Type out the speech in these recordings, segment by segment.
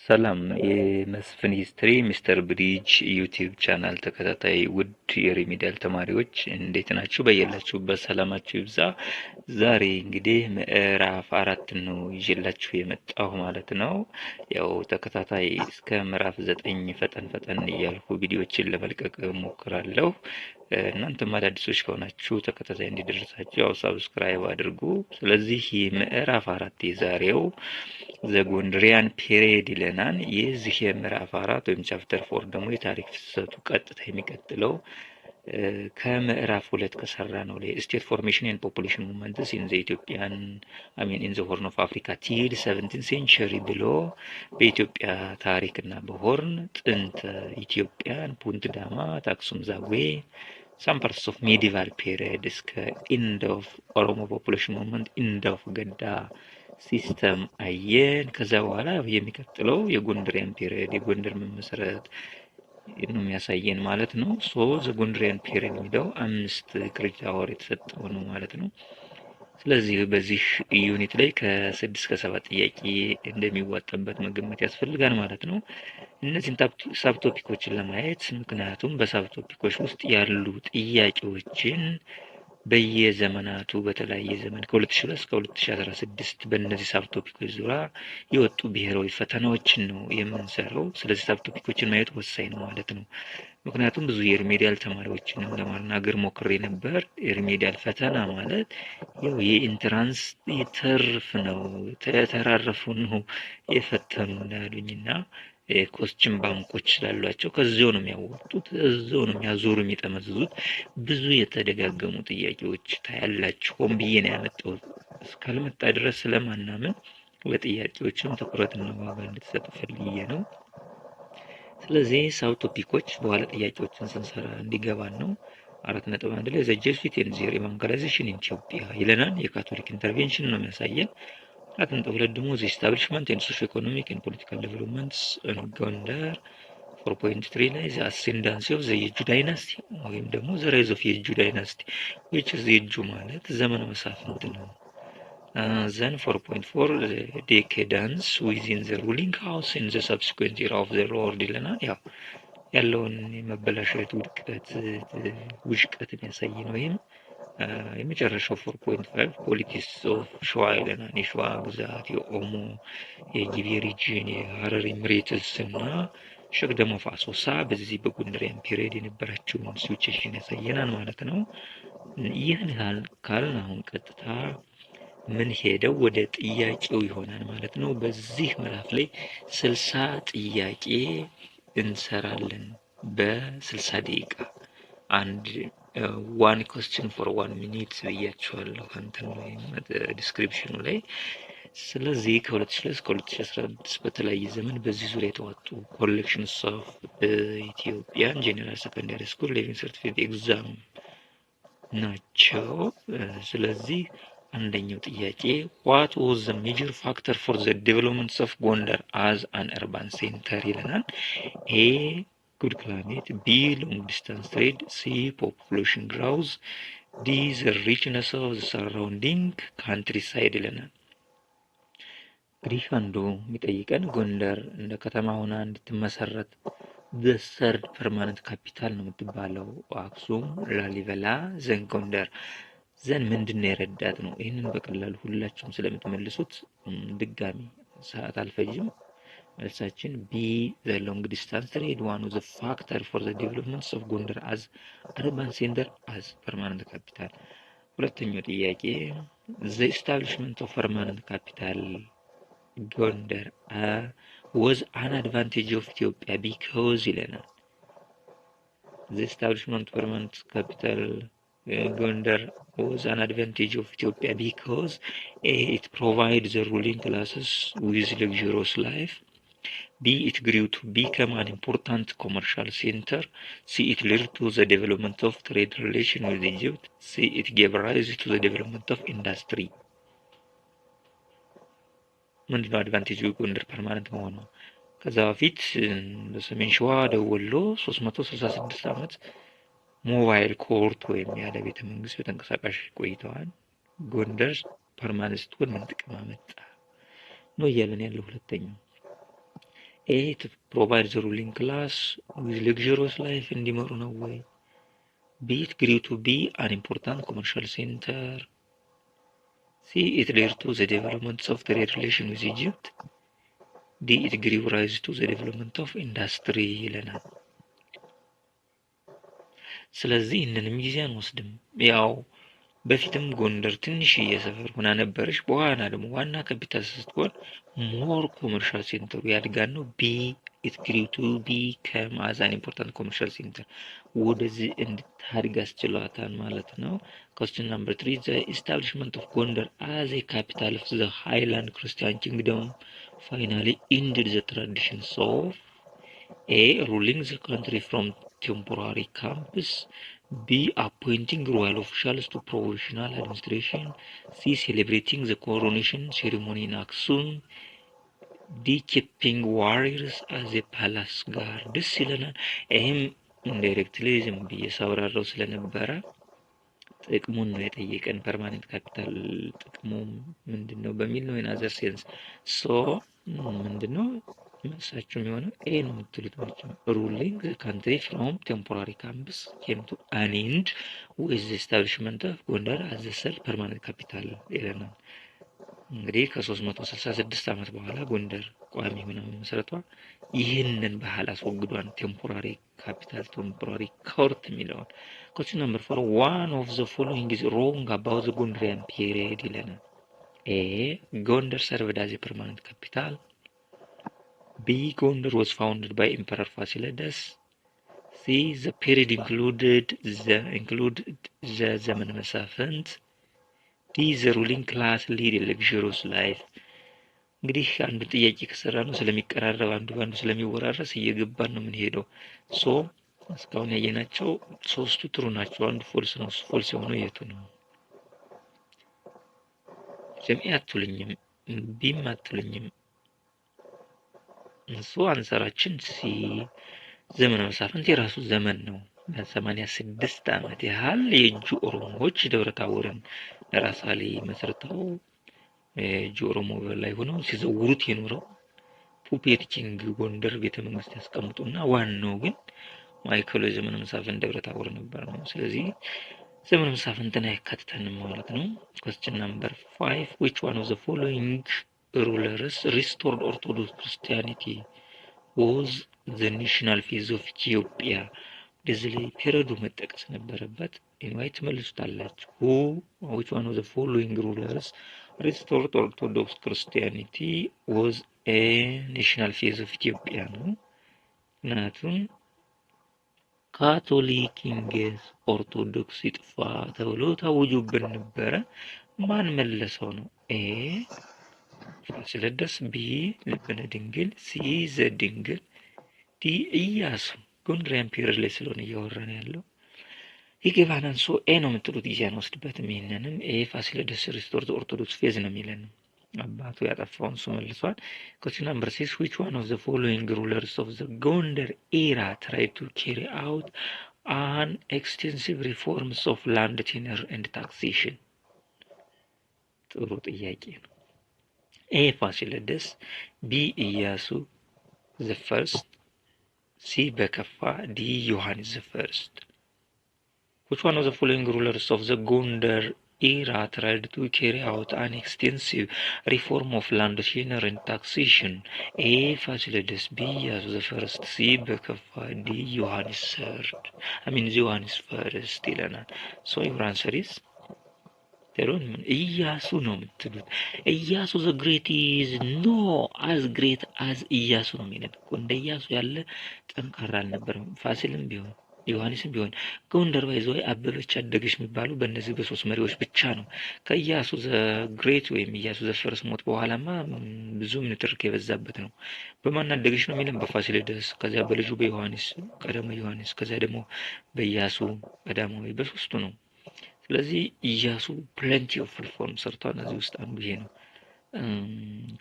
ሰላም የመስፍን ሂስትሪ ሚስተር ብሪጅ ዩቲዩብ ቻናል ተከታታይ ውድ የሪሚዲያል ተማሪዎች እንዴት ናችሁ? በየላችሁበት ሰላማችሁ ይብዛ። ዛሬ እንግዲህ ምዕራፍ 4 ነው ይዤላችሁ የመጣሁ ማለት ነው። ያው ተከታታይ እስከ ምዕራፍ 9 ፈጠን እያልኩ ቪዲዮዎችን ለመልቀቅ ሞክራለሁ። እናንተም አዳዲሶች ከሆናችሁ ተከታታይ እንዲደርሳችሁ ያው ሳብስክራይብ አድርጉ። ስለዚህ ምዕራፍ 4 የዛሬው ዘጎንድሪያን ፔሪድ ይለናል። የዚህ የምዕራፍ 4 ወይም ቻፕተር 4 ደግሞ የታሪክ ፍሰቱ ቀጥታ የሚቀጥለው ከምዕራፍ 2 ከሰራ ነው ላይ ስቴት ፎርሜሽን ኤንድ ፖፑሌሽን ሙቭመንትስ ኢን ዘ ኢትዮጵያን ኢን ዘ ሆርን ኦፍ አፍሪካ ቲል 17 ሴንቸሪ ብሎ በኢትዮጵያ ታሪክና በሆርን ጥንት ኢትዮጵያን ፑንት ዳማት፣ አክሱም፣ ዛጉዌ some parts of medieval period እስከ end of ኦሮሞ ፖፑሌሽን ሙቭመንት end of ገዳ ሲስተም አየን። ከዛ በኋላ የሚቀጥለው የጎንደሪያን ፔሪየድ የጎንደር መመስረት ነው የሚያሳየን ማለት ነው። ዘ ጎንደሪያን ፔሪየድ የሚለው 5 ክሬዲት አወር የተሰጠው ነው ማለት ነው። ስለዚህ በዚህ ዩኒት ላይ ከ6 እስከ 7 ጥያቄ እንደሚዋጣበት መገመት ያስፈልጋል ማለት ነው። እነዚህን ሳብ ቶፒኮችን ለማየት ምክንያቱም በሳብ ቶፒኮች ውስጥ ያሉ ጥያቄዎችን በየዘመናቱ በተለያየ ዘመን ከ2002 እስከ 2016 በእነዚህ ሳብ ቶፒኮች ዙሪያ የወጡ ብሔራዊ ፈተናዎችን ነው የምንሰራው። ስለዚህ ሳብ ቶፒኮችን ማየት ወሳኝ ነው ማለት ነው። ምክንያቱም ብዙ የሪሜዲያል ተማሪዎችን ለማናገር ሞክሬ ነበር። የሪሜዲያል ፈተና ማለት ያው የኢንትራንስ የተርፍ ነው ተራረፉ ነው የፈተኑ እንዳሉኝና ኮስችን ባንኮች ስላሏቸው ከዚያው ነው የሚያወጡት፣ እዛው ነው የሚያዞሩ የሚጠመዝዙት። ብዙ የተደጋገሙ ጥያቄዎች ታያላችሁ። ሆን ብዬ ነው ያመጣሁት እስካልመጣ ድረስ ስለማናምን ለጥያቄዎችም ትኩረትና ዋጋ እንድትሰጡ ፈልጌ ነው። ስለዚህ ሳብ ቶፒኮች በኋላ ጥያቄዎችን ስንሰራ እንዲገባን ነው። 4.1 ላይ ዘ ጄሱዊት ኤንድ ዜር ኢቫንጀላይዜሽን ኢን ኢትዮጵያ ይለናል። የካቶሊክ ኢንተርቬንሽን ነው የሚያሳየን። 4.2 ደግሞ ዘ ኢስታብሊሽመንት ኤንድ ሶሾ ኢኮኖሚክ ኤንድ ፖለቲካል ዴቨሎፕመንትስ ኢን ጎንደር። 4.3 ላይ ዘ አሴንዳንሲ ኦፍ ዘ የጁ ዳይናስቲ ወይም ደግሞ ዘ ራይዝ ኦፍ የጁ ዳይናስቲ which is የጁ ማለት ዘመነ መሳፍንት ነው። Then 4.4 the decadence within the ruling house in the subsequent era of the Lord ይለናል። ያለውን የመበላሸት ውድቀት የሚያሳይ ነው። ይህም የመጨረሻው 4.5 ፖሊቲክስ ኦፍ ሸዋ ይለናል። የሸዋ ግዛት፣ የኦሞ፣ የጊቤ ሪጅን፣ የሀረሪ መሬትስ እና ሸክደሞ ፋሶሳ በዚህ በጎንደሪያን ፔሪየድ የነበራቸውን ሲቹዌሽን ያሳየናል ማለት ነው። ይህን ካልን አሁን ቀጥታ ምን ሄደው ወደ ጥያቄው ይሆናል ማለት ነው። በዚህ ምዕራፍ ላይ 60 ጥያቄ እንሰራለን በ60 ደቂቃ አንድ ዋን ኮስችን ፎር 1 ሚኒት ብያችኋለሁ እንትን ላይ ዲስክሪፕሽኑ ላይ። ስለዚህ ከ2000 እስከ 2016 በተለያየ ዘመን በዚህ ዙሪያ የተዋጡ ኮሌክሽንስ ኦፍ ኢትዮጵያን ጄኔራል ሰከንዳሪ ስኩል ሌቪንግ ሰርቲፊኬት ኤግዛም ናቸው። ስለዚህ አንደኛው ጥያቄ ዋት ዋዝ ዘ ሜጀር ፋክተር ፎር ዘ ዴቨሎፕመንት ኦፍ ጎንደር አዝ አን አርባን ሴንተር ይለናል። ኤ ጉድ ክላይሜት፣ ቢ ሎንግ ዲስታንስ ትሬድ፣ ሲ ፖፑሌሽን ግሮውዝ፣ ዲ ዘ ሪችነስ ኦፍ ዘ ሰራውንዲንግ ካንትሪ ሳይድ ይለናል። እንግዲህ አንዱ የሚጠይቀን ጎንደር እንደ ከተማ ሆና እንድትመሰረት በሰርድ ፐርማነንት ካፒታል ነው የምትባለው አክሱም፣ ላሊበላ፣ ዘን ጎንደር ዘን ምንድነው የረዳት ነው። ይህንን በቀላሉ ሁላችሁም ስለምትመልሱት ድጋሚ ሰዓት አልፈጅም። መልሳችን ቢ ዘ ሎንግ ዲስታንስ ትሬድ ዋን ኦፍ ዘ ፋክተር ፎር ዘ ዴቨሎፕመንት ኦፍ ጎንደር አዝ አርባን ሴንተር አዝ ፐርማነንት ካፒታል። ሁለተኛው ጥያቄ ዘ ኢስታብሊሽመንት ኦፍ ፐርማነንት ካፒታል ጎንደር was an advantage of Ethiopia because ይለናል። the establishment of permanent capital Gondar was an advantage of Ethiopia because A, it provides the ruling classes with luxurious life. B, it grew to become an important commercial center. C, it led to the development of trade relations with Egypt. C, it gave rise to the development of industry. ምንድነው አድቫንቴጁ ጎንደር ፐርማነንት መሆኑ? ከዛ በፊት በሰሜን ሸዋ ደቡብ ወሎ 366 ዓመት ሞባይል ኮርት ወይም ያለ ቤተ መንግስት በተንቀሳቃሽ ቆይተዋል። ጎንደር ፐርማነንት ስትሆን ምን ጥቅም አመጣ ነው እያለን ያለው። ሁለተኛው A. To provide the ruling class with luxurious life እንዲመሩ ነው ወይ? B. It grew to be an important commercial center. C. It led to the development of trade relation with Egypt. D. It gave rise to the development of industry ይለናል። ስለዚህ እነንም ጊዜ አንወስድም። ያው በፊትም ጎንደር ትንሽዬ ሰፈር ሆና ነበረች። በኋላ ደግሞ ዋና ካፒታል ስትሆን ሞር ኮመርሻል ሴንተሩ ያድጋል ነው። ቢ ኢት ግሪው ቱ ቢከም አዝ አን ኢምፖርታንት ኮመርሻል ሴንተር ወደዚህ እንድታድግ አስችሏታል ማለት ነው። ኮስችን ናምበር 3 ዘ ኢስታብሊሽመንት ኦፍ ጎንደር አዝ ኤ ካፒታል ኦፍ ዘ ሃይላንድ ክርስቲያን ኪንግደም ፋይናሊ ኢንድድ ዘ ትራዲሽንስ ኦፍ ኤ ሩሊንግ ዘ ካንትሪ ፍሮም temporary camps. B. Appointing royal officials to provisional administration. C. Celebrating the coronation ceremony in Aksum. D. Keeping warriors as a palace guard. ደስ ይለናል። ይህም ኢንዳይሬክትሊ ዝም ብዬ ሳወራረው ስለነበረ ጥቅሙን ነው የጠየቀን። ፐርማኔንት ካፒታል ጥቅሙ ምንድን ነው በሚል ነው። ኢናዘር ሴንስ ሶ ምንድን ነው መልሳችሁ የሚሆነው ኤ ነው የምትሉት ናቸው። ሩሊንግ ዘ ካንትሪ ፍሮም ቴምፖራሪ ካምፕስ ኬም ቱ አን ኤንድ ዊዝ ዘ ኤስታብሊሽመንት ኦፍ ጎንደር አዝ ዘ ሰል ፐርማነንት ካፒታል ይለናል። እንግዲህ ከ366 ዓመት በኋላ ጎንደር ቋሚ ሆና መሰረቷ ይህንን ባህል አስወግዷን። ቴምፖራሪ ካፒታል ቴምፖራሪ ኮርት የሚለውን ኮስችን ነምበር 4 ዋን ኦፍ ዘ ፎሎዊንግ ኢዝ ሮንግ አባውት ዘ ጎንደሪያን ፒሪየድ ይለናል። ኤ ጎንደር ሰርቭድ አዝ ኤ ፐርማነንት ካፒታል። B. Gondar was founded by Emperor Fasilides. C. The period included the ዘመነ መሳፍንት. D. The ruling class lead a luxurious life. እንግዲህ አንዱ ጥያቄ ከሰራ ነው ስለሚቀራረብ አንዱ ባንዱ ስለሚወራረስ እየገባን ነው የምንሄደው። ሶ እስካሁን ያየናቸው ሶስቱ ትሩ ናቸው፣ አንዱ ፎልስ ነው። ፎልስ የሆነው የቱ ነው? ጀሚዓ አትሉኝም፣ ቢም አትሉኝም። እሱ አንሰራችን ሲ ዘመነ መሳፍንት የራሱ ዘመን ነው። ለ86 ዓመት ያህል የእጁ ኦሮሞዎች ደብረ ታቦርን ራሳሊ መስርተው የእጁ ኦሮሞ ላይ ሆነው ሲዘውሩት የኖረው ፑፔት ኪንግ ጎንደር ቤተ መንግስት ያስቀምጡና ዋናው ግን ማዕከሉ የዘመነ መሳፍንት ደብረ ታቦር ነበር ነው። ስለዚህ ዘመነ መሳፍንትን አይካተትንም ማለት ነው። question number 5 which one of the following rulers restored Orthodox Christianity was the national phase of Ethiopia? በዚህ ላይ ፔሪዮዱ መጠቀስ ነበረበት። ኢንቫይት መልሱታላችሁ። which one of the following rulers restored Orthodox Christianity was a national phase of Ethiopia ነው። ምክንያቱም ካቶሊክ ይንገስ ኦርቶዶክስ ይጥፋ ተብሎ ታውጆብን ነበረ። ማን መለሰው ነው? ኤ ፋሲለደስ፣ ቢ ልብነ ድንግል፣ ሲ ዘድንግል፣ ዲ ኢያሱ። ጎንደሪያን ፒሪየድ ላይ ስለሆነ እያወራን ያለው ይገባናል። ሶ ኤ ነው የምትሉት ጊዜ አንወስድበትም። ይሄንንም ኤ ፋሲለደስ ሪስቶር ኦርቶዶክስ ፌዝ ነው የሚለን። አባቱ ያጠፋውን እሱ መልሷል። question number 6 which one of the following rulers of the Gondar era tried to carry out an extensive reforms of land tenure and taxation? ጥሩ ጥያቄ ነው። ኤ ፋሲለደስ፣ ቢ ኢያሱ the first፣ ሲ በከፋ፣ ዲ ዮሐንስ the first። which one of the following rulers of the Gondar era tried to carry out an extensive reform of land tenure and taxation? A. Fasilides, B. Iyasu the first, C. በከፋ፣ D. ዮሐንስ third. ዮሐንስ first ይለናል። so your answer is ኢያሱ ነው የምትሉት። ኢያሱ the great is no as great as ኢያሱ ነው የሚለን። እንደ ኢያሱ ያለ ጠንካራ አልነበረም። ፋሲልም ቢሆን ዮሐንስም ቢሆን ጎንደር ባይዘው አበበች አደገች የሚባለው በእነዚህ በሶስት መሪዎች ብቻ ነው። ከኢያሱ ዘ ግሬት ወይም ኢያሱ ዘ ፈርስት ሞት በኋላማ ብዙም ንትርክ የበዛበት ነው። በማን አደገች ነው የሚለን? በፋሲለደስ፣ ከዚያ በልጁ በዮሐንስ ቀዳማዊ ዮሐንስ፣ ከዚያ ደግሞ በኢያሱ ቀዳማዊ፣ በሶስቱ ነው። ስለዚህ ኢያሱ ፕሌንቲ ኦፍ ሪፎርም ሰርቷል። እዚህ ውስጥ አንዱ ይሄ ነው።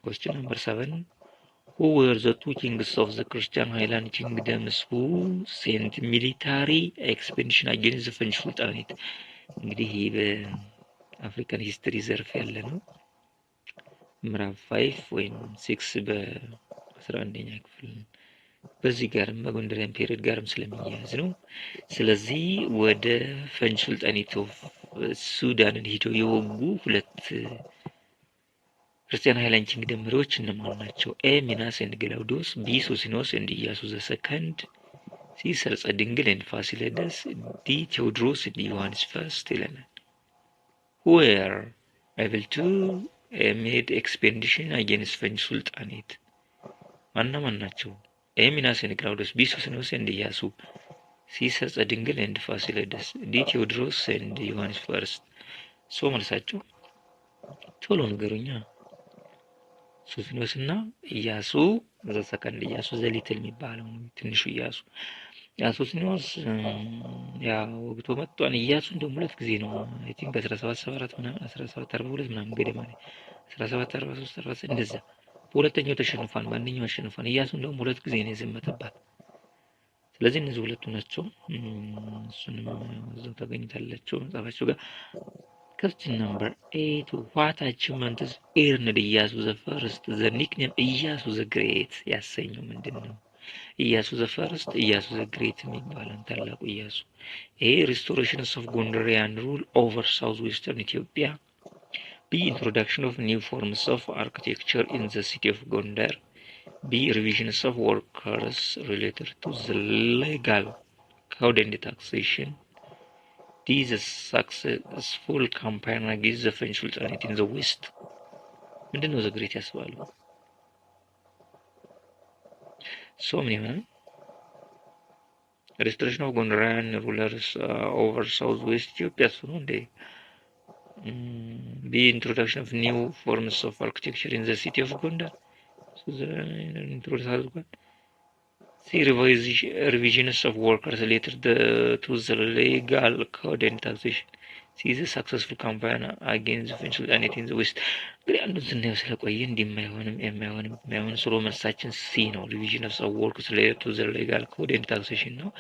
question number 7 who were the two kings of the Christian Highland kingdoms who sent military expedition against the French Sultanate? እንግዲህ ይሄ በአፍሪካን ሂስትሪ ዘርፍ ያለ ነው። ምዕራፍ 5 ወይም 6 11ኛ ክፍል በዚህ ጋርም በጎንደሪያን ፔሪድ ጋርም ስለሚያያዝ ነው። ስለዚህ ወደ ፈንጅ ሱልጣኔት ኦፍ ሱዳንን ሂደው የወጉ ሁለት ክርስቲያን ሃይላንድ ኪንግደም መሪዎች እነማን ናቸው? ኤ ሚናስ ኤንድ ግላውዲዮስ፣ ቢ ሶሲኖስ ኤንድ ኢያሱ ዘሰከንድ፣ ሲ ሰርጸ ድንግል ኤንድ ፋሲለደስ፣ ዲ ቴዎድሮስ ኤንድ ዮሐንስ ፈርስት ይለናል። were able to made expedition against ፈንጅ ሱልጣኔት ማን ናቸው? ኤ ሚናስ ኤንድ ግላውዲዮስ፣ ቢ ሶሲኖስ ኤንድ ኢያሱ፣ ሲ ሰርጸ ድንግል ኤንድ ፋሲለደስ፣ ዲ ቴዎድሮስ ኤንድ ዮሐንስ ፈርስት። ሶ መልሳቸው ቶሎ ንገሩኛ። ሶሲኖስ እና ኢያሱ ዘሰከንድ። ኢያሱ ዘሊትል የሚባለው ነው፣ ትንሹ ኢያሱ። ሶሲኖስ ያ ወግቶ መጥቷን። ኢያሱ እንደውም ሁለት ጊዜ ነው አይ ቲንክ በ1774 ምናምን 1742 ምናምን ገደማ ላይ 1743 46 እንደዛ በሁለተኛው ተሸንፏል፣ በአንደኛው አሸንፏል። ኢያሱ እንደውም ሁለት ጊዜ ነው የዘመተባት። ስለዚህ እነዚህ ሁለቱ ናቸው። እሱንም እዛው ታገኙታላችሁ መጽሐፋችሁ ጋር። Question number 8. What achievements earned ኢያሱ ዘ ፈርስት ዘ ኒክኔም ኢያሱ ዘ ግሬት ያሰኘው ምንድን ነው? ኢያሱ ዘ ፈርስት፣ ኢያሱ ዘ ግሬት የሚባለው ታላቁ ኢያሱ። ኤ ሪስቶሬሽንስ ኦፍ ጎንደሪያን ሩል ኦቨር ሳውዝ ዌስተርን ኢትዮጵያ። ቢ ኢንትሮዳክሽን ኦፍ ኒው ፎርምስ ኦፍ አርኪቴክቸር ኢን ዘ ሲቲ ኦፍ ጎንደር። ቢ ሪቪዥንስ ኦፍ ወርከርስ ሪሌትድ ቱ ዘ ሌጋል ኮድ ኤንድ ታክሴሽን። ዲ ዘ ሰክሰስፉል ካምፓይን አጌንስት ዘ ፈንጅ ሱልጣኔት ኢን ዘ ዌስት። ምንድን ነው ዘ ግሬት ያስባሉ? ሶ ምን ይሆናል? ሪስቶሬሽን ኦፍ ጎንደሪያን ሩለርስ ኦቨር ሳውዝ ዌስት ኢትዮጵያ እሱ ነው እንዴ? ቢ ኢንትሮዳክሽን ኦፍ ኒው ፎርምስ ኦፍ አርኪቴክቸር ኢን ዘ ሲቲ ኦፍ ጎንደር ኢንትሮዲውስ አድርጓል። ሲ ሪቪዥንስ ኦፍ ወርከርስ ሪሌትድ ቱ ዘ ሌጋል ኮድ ኤንድ ታክሴሽን። ሲ ዘ ሰክሰስፉል ካምፓይን አጌንስት ዘ ፈንጅ ሱልጣኔት ኢን ዘ ዌስት። እንግዲህ አንዱን ስናየው ስለቆየ እንዲህ የማይሆንም ስሎ መልሳችን ሲ ነው። ሪቪዥንስ ኦፍ ወርከርስ ሪሌትድ ቱ ዘ ሌጋል ኮድ ኤንድ ታክሴሽን ነው።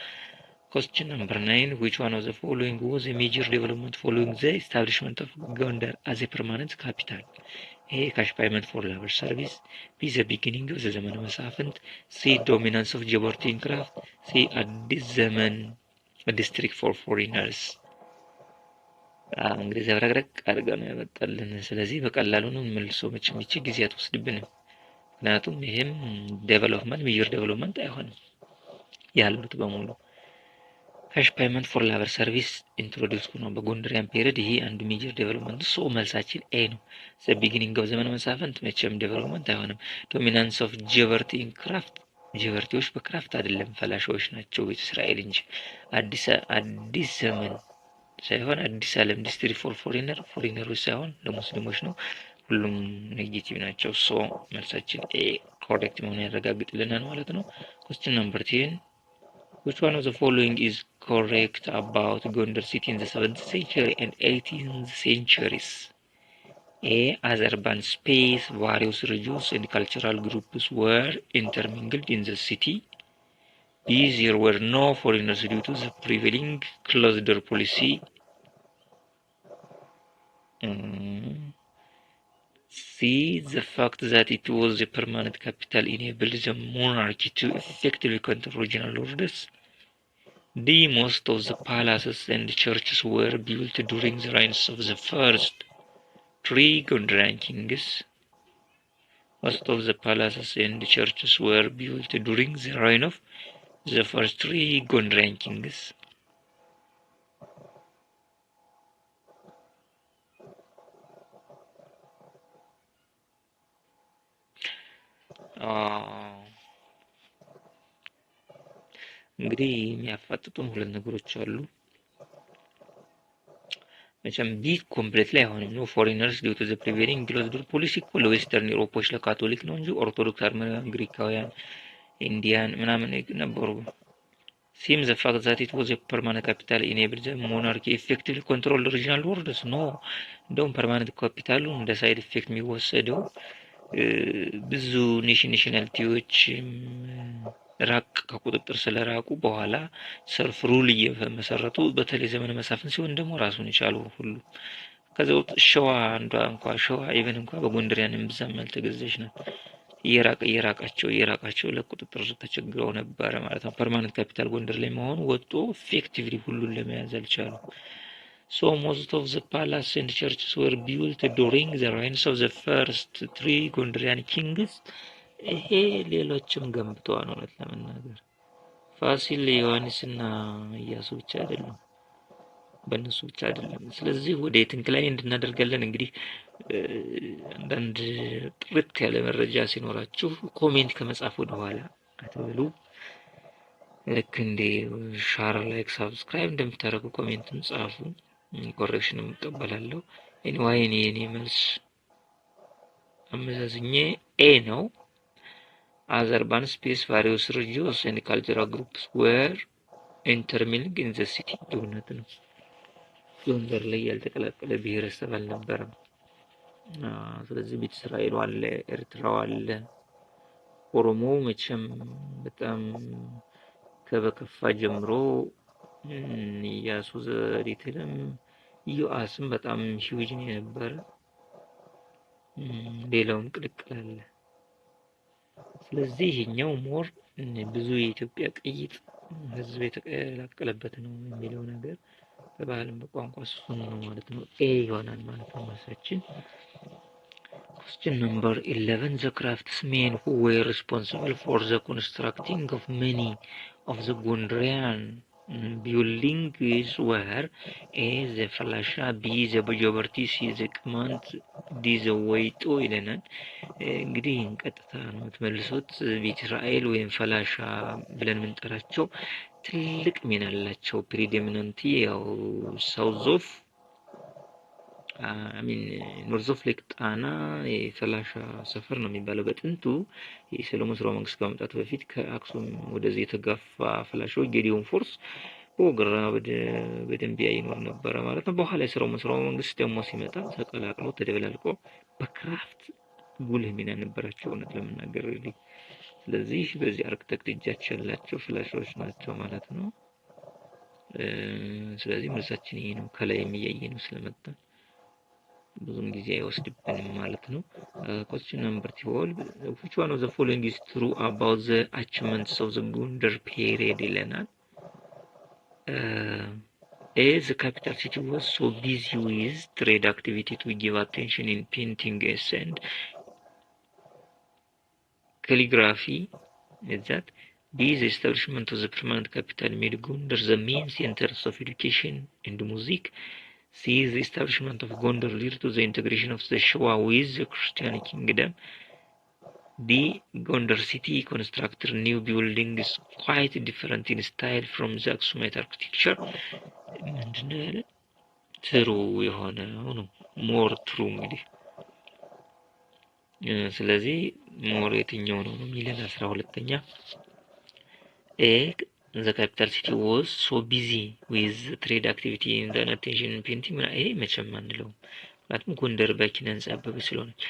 Question number 9. Which one of the following was a major development following the establishment of Gondar as a permanent capital? A. Cash payment for labor service. B. The beginning of the ዘመነ መሳፍንት. C. Dominance of Jabartin craft. C. አዲስ ዘመን district for foreigners. እንግዲህ ዘብረቅረቅ አድርጋ ነው ያመጣልን። ስለዚህ በቀላሉ ነው መልሶ መቼም ይቺ ጊዜ አትወስድብንም። ምክንያቱም ይሄም ዴቨሎፕመንት ሜጀር ዴቨሎፕመንት አይሆንም ያሉት በሙሉ። ካሽ ፔመንት ፎር ላበር ሰርቪስ ኢንትሮዲውስ ነው በጎንደሪያን ፔሪድ። ይሄ አንዱ ሜጀር ዴቨሎፕመንት ሶ መልሳችን ኤ ነው። ዘ ቢጊኒንግ ኦፍ ዘመነ መሳፍንት መቼም ዴቨሎፕመንት አይሆንም። ዶሚናንስ ኦፍ ጀበርቲ ኢን ክራፍት፣ ጀበርቲዎች በክራፍት አይደለም ፈላሻዎች ናቸው ቤተ እስራኤል እንጂ። አዲስ ዘመን ሳይሆን አዲስ ዓለም ዲስትሪክት ፎር ፎሪነሮች ሳይሆን ለሙስሊሞች ነው። ሁሉም ኔጌቲቭ ናቸው። ሶ መልሳችን ኤ ኮሬክት መሆኑን ያረጋግጥልናል ማለት ነው። Question number 10. Which one of the following is correct about Gondar city in the 7th century and 18th centuries? A. As urban space, various religious and cultural groups were intermingled in the city. B. There were no foreigners due to the prevailing closed door policy. C. The fact that it was a permanent capital enabled the monarchy to effectively control regional lords. D. Most of the palaces and churches were built during the reigns of the first 3 Gondarian kings. Most of the palaces and churches were built during the reign of the first 3 Gondarian kings. እንግዲህ የሚያፋጥጡን ሁለት ነገሮች አሉ። መቼም ቢ ኮምፕሌት ላይ አይሆንም። ኖ ፎሪነርስ ዲው ቱ ዘ ፕሪቬሊንግ ክሎዝድ ዶር ፖሊሲ እኮ ለዌስተርን ኢሮፖች ለካቶሊክ ነው እንጂ ኦርቶዶክስ፣ አርመናውያን፣ ግሪካውያን፣ ኢንዲያን ምናምን ነበሩ። ሲም ዘ ፋክት ዛት ኢት ዋዝ ኤ ፐርማነንት ካፒታል ኢኔብል ዘ ሞናርኪ ኢፌክቲቭሊ ኮንትሮል ሪጂናል ቦርደርስ። ኖ እንደውም ፐርማነንት ካፒታሉ እንደ ሳይድ ኢፌክት የሚወሰደው ብዙ ናሽናሊቲዎች ራቅ ከቁጥጥር ስለራቁ በኋላ ሰልፍ ሩል እየመሰረቱ በተለይ ዘመነ መሳፍንት ሲሆን ደግሞ ራሱን የቻሉ ሁሉ ከዛው ሸዋ አንዷ እንኳን ሸዋ ኢቨን እንኳን በጎንደሪያን እምብዛም ያልተገዛች ናት። እየራቃቸው ለቁጥጥር ተቸግረው ነበር ማለት ነው። ፐርማነንት ካፒታል ጎንደር ላይ መሆኑ ወጥቶ ኢፌክቲቭሊ ሁሉን ለመያዝ አልቻሉ። So most of the palaces and churches were built during the reigns of the first three Gondarian kings. ይሄ ሌሎችም ገንብተዋል እውነት ለመናገር ፋሲል ዮሐንስና ኢያሱ ብቻ አይደለም በእነሱ ብቻ አይደለም። ስለዚህ ወደ የትንክላይ እንድናደርጋለን እንግዲህ አንዳንድ ጥርት ያለ መረጃ ሲኖራችሁ ኮሜንት ከመጻፍ ወደ ኋላ አትበሉ። ልክ እንደ ሻር ላይክ ሳብስክራይብ እንደምታደርጉ ኮሜንትም ጻፉ። ኮሬክሽንም እቀበላለሁ። ኤኒዌይ እኔ መልስ አመዛዝኜ ኤ ነው። other urban space various religious and cultural groups were intermingling in the city እውነት ነው። ጎንደር ላይ ያልተቀላቀለ ብሔረሰብ አልነበረም። ስለዚህ ቤተ እስራኤል አለ፣ ኤርትራው አለ፣ ኦሮሞ መቼም በጣም ከበከፋ ጀምሮ ኢያሱ ዘሪትልም ኢዮአስም በጣም ሂውጅ ነው የነበረ። ሌላውም ቅልቅል አለ። ስለዚህ ይሄኛው ሞር ብዙ የኢትዮጵያ ቅይጥ ህዝብ የተቀላቀለበት ነው የሚለው ነገር በባህልም በቋንቋ እሱን ነው ማለት ነው። ኤ ይሆናል ማለት ነው መልሳችን። Question number 11. The craftsmen who were responsible for the constructing of many of the Gondarian buildings were A. the Falasha, B. the Bajabarti, C. the Qamant, D. the Waito ይለናል። እንግዲህ ቀጥታ ነው ተመልሶት ቤተ እስራኤል ወይም ፈላሻ ብለን የምንጠራቸው ትልቅ ሚና አላቸው። ፕሪዶሚናንት ያው ሳውዝ ኦፍ ኖርዝ ኦፍ ሌክ ጣና የፈላሻ ሰፈር ነው የሚባለው። በጥንቱ የሰሎሞን ስርወ መንግስት ከመምጣቱ በፊት ከአክሱም ወደዚህ የተጋፋ ፈላሻው ጌዲዮን ፎርስ በወገራ በደንቢያ ይኖር ነበረ ማለት ነው። በኋላ የሰሎሞን ስርወ መንግስት ደግሞ ሲመጣ ተቀላቅሎ ተደበላልቆ በክራፍት ጉልህ ሚና ነበራቸው እውነት ለመናገር። ስለዚህ በዚህ አርክቴክት እጃቸው ያላቸው ፍላሾች ናቸው ማለት ነው። ስለዚህ መልሳችን ይሄ ነው። ከላይ የሚያየ ነው ስለመጣ ብዙም ጊዜ አይወስድብንም ማለት ነው። question number 12. which one of the following is true about the achievements of the Gondar period ይለናል። A. the capital city was so busy with trade activity to give attention in painting and calligraphy. Is that B. the establishment of the permanent capital made Gondar the main centers of education and music. C. the establishment of Gondar led to the integration of the Showa with the Christian kingdom. D. Gondar city constructed new buildings quite different in style from the Aksumite architecture. True የሆነ ነው more true እንግዲህ ስለዚህ ሞር የትኛው ነው የሚለን 12ኛ A. the capital city was so busy with trade activity in the attention painting ይሄ መቼም አንለው ምክንያቱም ጎንደር በኪነ ህንጻ አበበች ስለሆነች።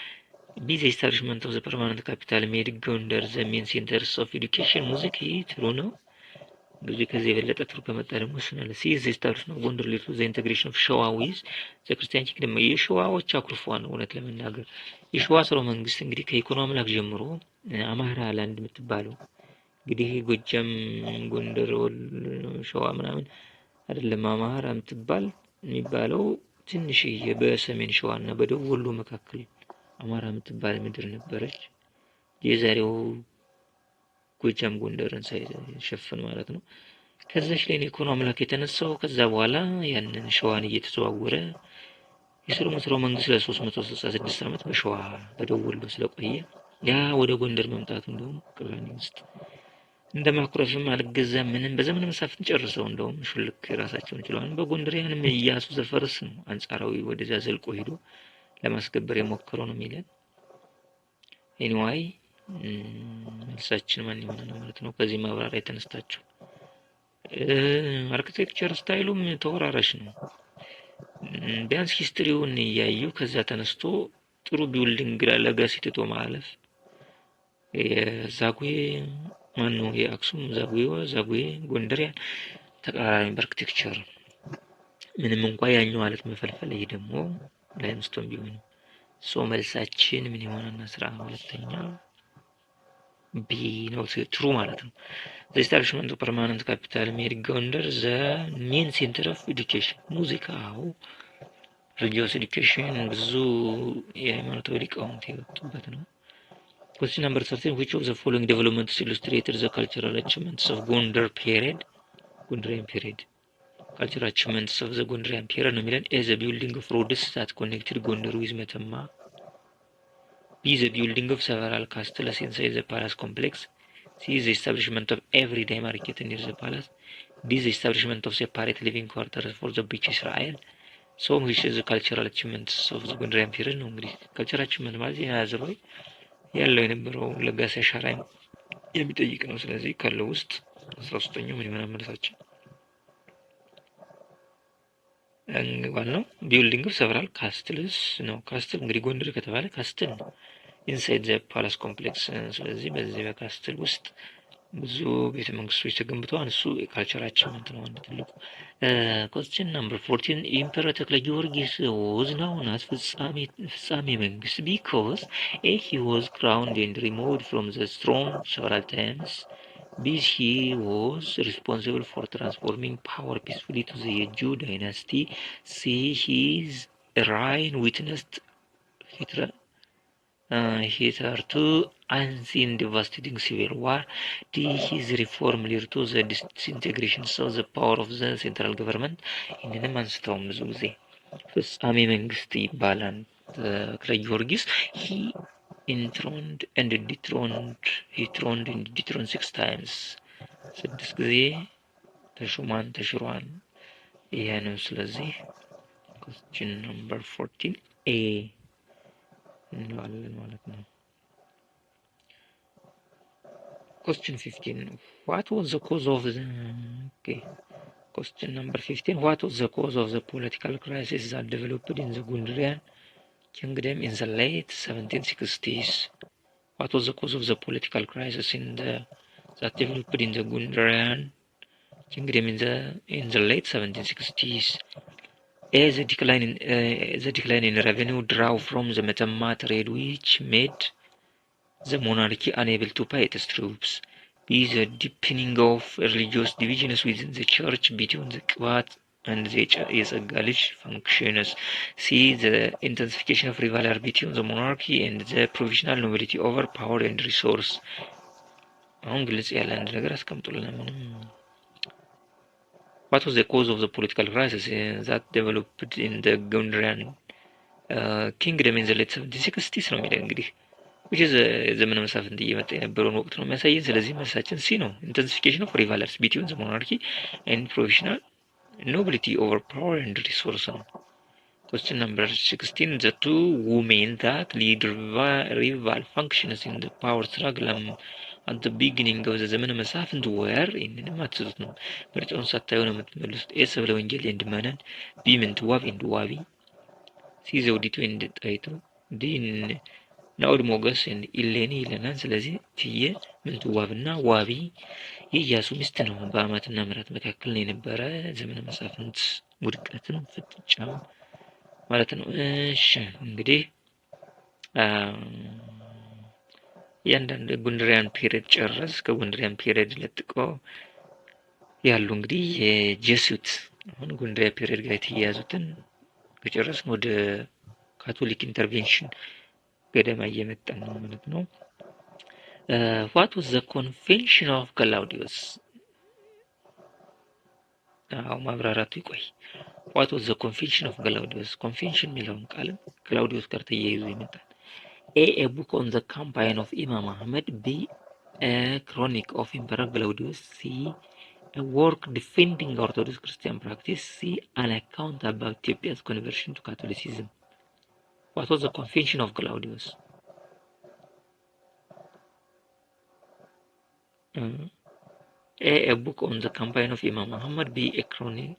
B. the establishment of the permanent capital made Gondar the main centers of education music ይሄ ትሩ ነው። እንግዲህ ከዚህ የበለጠ ትሩ ከመጣ ደግሞ ስናለ C. the establishment of Gondar led to the integration of Showa with the Christian kingdom የሸዋዎች አኩርፏን እውነት ለመናገር የሸዋ ስርወ መንግስት እንግዲህ ከኢኮኖሚ ላክ ጀምሮ አማራ ላንድ የምትባለው እንግዲህ ጎጃም፣ ጎንደር፣ ሸዋ ምናምን አይደለም አማራ የምትባል የሚባለው ትንሽዬ በሰሜን ሸዋና በደቡብ ወሎ መካከል አማራ የምትባል ምድር ነበረች። የዛሬው ጎጃም ጎንደርን ሳይሸፍን ማለት ነው። ከዛች ላይ ኢኮኖሚ ላክ የተነሳው ከዛ በኋላ ያንን ሸዋን እየተዘዋወረ የሰሎሞን ስርወ መንግስት ለ366 ዓመት በሸዋ በደቡብ ወሎ ስለቆየ ያ ወደ ጎንደር መምጣቱ እንደውም ቅራኔ ውስጥ እንደማኩረፍም አልገዛም ምንም በዘመነ መሳፍንት ጨርሰው እንደውም ሹልክ ራሳቸውን ችለዋል። በጎንደሪያንም ኢያሱ ዘፈርስ ነው አንጻራዊ ወደዛ ዘልቆ ሄዶ ለማስገበር የሞከረው ነው የሚለን። ኤኒዌይ መልሳችን ማን ይሆናል ማለት ነው። ከዚህ ማብራሪያ የተነስታችሁ አርኪቴክቸር ስታይሉም ተወራራሽ ነው። ቢያንስ ሂስትሪውን እያዩ ከዛ ተነስቶ ጥሩ ቢልዲንግ ለጋሲ ትቶ ማለፍ የዛጉዌ ማነው የአክሱም ዛጉዌ ጎንደሪያን ተቃራኒ በአርኪቴክቸር ምንም እንኳን ያኛው ማለት መፈልፈል ይሄ ደግሞ ላይምስቶን ቢሆን መልሳችን ምን ይሆናል? 12ኛ ቢ ነው ትሩ ማለት ነው። The establishment of permanent capital made Gondar the main center of education ሙዚቃው religious education ብዙ የሃይማኖታዊ ሊቃውንት የወጡበት ነው። Question number 13 which of the following developments illustrated the cultural achievements of Gondar period? Gondarian period cultural achievements of the Gondarian period ነው የሚለን A the building of roads that connected Gondar with Metemma. B the building of several castles inside the palace complex. C the establishment of everyday market near the palace. D the establishment of separate living quarters for the British Israel. So which is the cultural achievements of the Gondarian period ነው እንግዲህ cultural achievement ማለት የያዘው ያለው የነበረው ለጋሲ አሻራ የሚጠይቅ ነው። ስለዚህ ካለው ውስጥ 13ኛው ምን ይሆናል መልሳችን? ዋናው ቢልዲንግ ኦፍ ሰቨራል ካስትልስ ነው። ካስትል እንግዲህ ጎንደር ከተባለ ካስትል ነው ኢንሳይድ ዘ ፓላስ ኮምፕሌክስ። ስለዚህ በዚህ በካስትል ውስጥ ብዙ ቤተ መንግስቶች ተገንብተዋል። እሱ የካልቸር አቺቭመንት ነው አንድ ትልቁ። ኮስችን ናምበር 14 ኢምፐረር ተክለ ጊዮርጊስ was known as ፍጻሜ መንግስት because A he was crowned and removed from the throne several times. B he was responsible for transforming power peacefully to the Jew dynasty. C his reign witnessed hitherto unseen devastating civil war. D his reform led to the disintegration of the power of the central government. ይህንንም አንስተውም ብዙ ጊዜ ፍጻሜ መንግስት ይባላል። ተክለ ጊዮርጊስ he enthroned and dethroned 6 times 6 ጊዜ ተሹሟን ተሽሯን ይሄ ነው። ስለዚህ question number 14 A እንለዋለን ማለት ነው። question 15 what was the cause of the question number 15 what was the cause of the political crisis that developed in the Gondarian kingdom in the late 1760s? What was the cause of the political crisis that developed in the Gondarian kingdom in the late 1760s? A the decline in revenue draw from the Metemma trade which made the monarchy unable to pay its troops. B the deepening of religious divisions within the church between the Qwat and the Yezaga functions. C the intensification of rivalry between the monarchy and the provincial nobility over power and resource. አሁን ግልጽ ያለ አንድ ነገር አስቀምጡልን። ምንም What was the cause of the political crisis that developed in the Gondarian kingdom in the late 1760s ነው የሚለው እንግዲህ which is ዘመነ መሳፍንት እየመጣ የነበረውን ወቅት ነው የሚያሳየን። ስለዚህ መልሳችን ሲ ነው intensification of rivalries between the monarchy and provincial nobility over power and resource ነው። question number 16 the two women that lead rival functions in the power struggle at the beginning of the ዘመነ መሳፍንት were ይህንንም አትስቱት ነው። ምርጫውን ሳታዩ ነው የምትመልሱት። ኤ ሰብለ ወንጌል ኤንድ መነን፣ ቢ ምንትዋብ ኤንድ ዋቢ፣ ሲ ዘውዲቱ ኤንድ ጣይቱ፣ ዲ ናኦድ ሞገስ ኤንድ ኢሌኒ ይለናል። ስለዚህ ትየ ምንትዋብና ዋቢ የኢያሱ ሚስት ነው። በአማትና ምራት መካከል ነው የነበረ ዘመነ መሳፍንት ውድቀትን ፍጥጫ ማለት ነው። እሺ እንግዲህ እያንዳንዱ የጎንደሪያን ፒሪየድ ጨረስ። ከጎንደሪያን ፒሪየድ ለጥቆ ያሉ እንግዲህ የጄሱት አሁን ጎንደሪያ ፒሪየድ ጋር የተያያዙትን ከጨረስን ወደ ካቶሊክ ኢንተርቬንሽን ገደማ እየመጣን ነው ማለት ነው። what was the convention of Claudius? ማብራራቱ ይቆይ። what was the convention of Claudius? convention የሚለውን ቃል ክላውዲዮስ ጋር ተያይዞ ይመጣል። A book on the campaign of Imam Ahmed. B a chronic of Emperor Claudius. C a work defending Orthodox Christian practice. C an account about Ethiopia's conversion to Catholicism. What was the convention of Claudius? A book on the campaign of Imam Muhammad. B a chronicle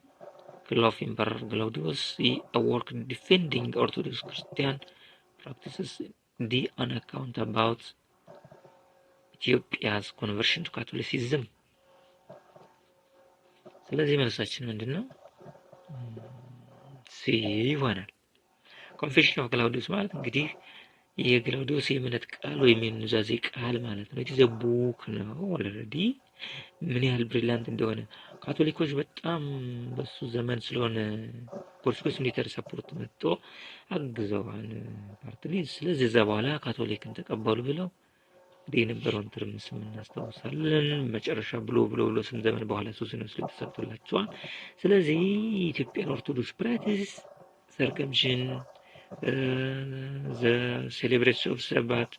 of Emperor Claudius. C a work defending Orthodox Christian practices. D an account about Ethiopia's conversion to Catholicism. ስለዚህ መልሳችን ምንድነው? ሲ ይሆናል። ኮንፌሽን ኦፍ ክላውዲዮስ ማለት እንግዲህ የግላውዲዮስ የእምነት ቃል ወይም የኑዛዜ ቃል ማለት ነው። ኢትስ ቡክ ነው ኦልሬዲ ምን ያህል ብሪሊያንት እንደሆነ ካቶሊኮች በጣም በሱ ዘመን ስለሆነ ፖርቹጊዝ ሚሊተሪ ሰፖርት መጥቶ አግዘዋን ፓርትሊ። ስለዚህ እዛ በኋላ ካቶሊክን ተቀበሉ ብለው የነበረውን ትርምስ እናስታውሳለን። መጨረሻ ብሎ ስንት ዘመን በኋላ ሱስንዮስ ላይ ተሰጥቶላቸዋል። ስለዚህ ኢትዮጵያን ኦርቶዶክስ ፕራክቲስ ሰርከምሽን the celebration of Sabbath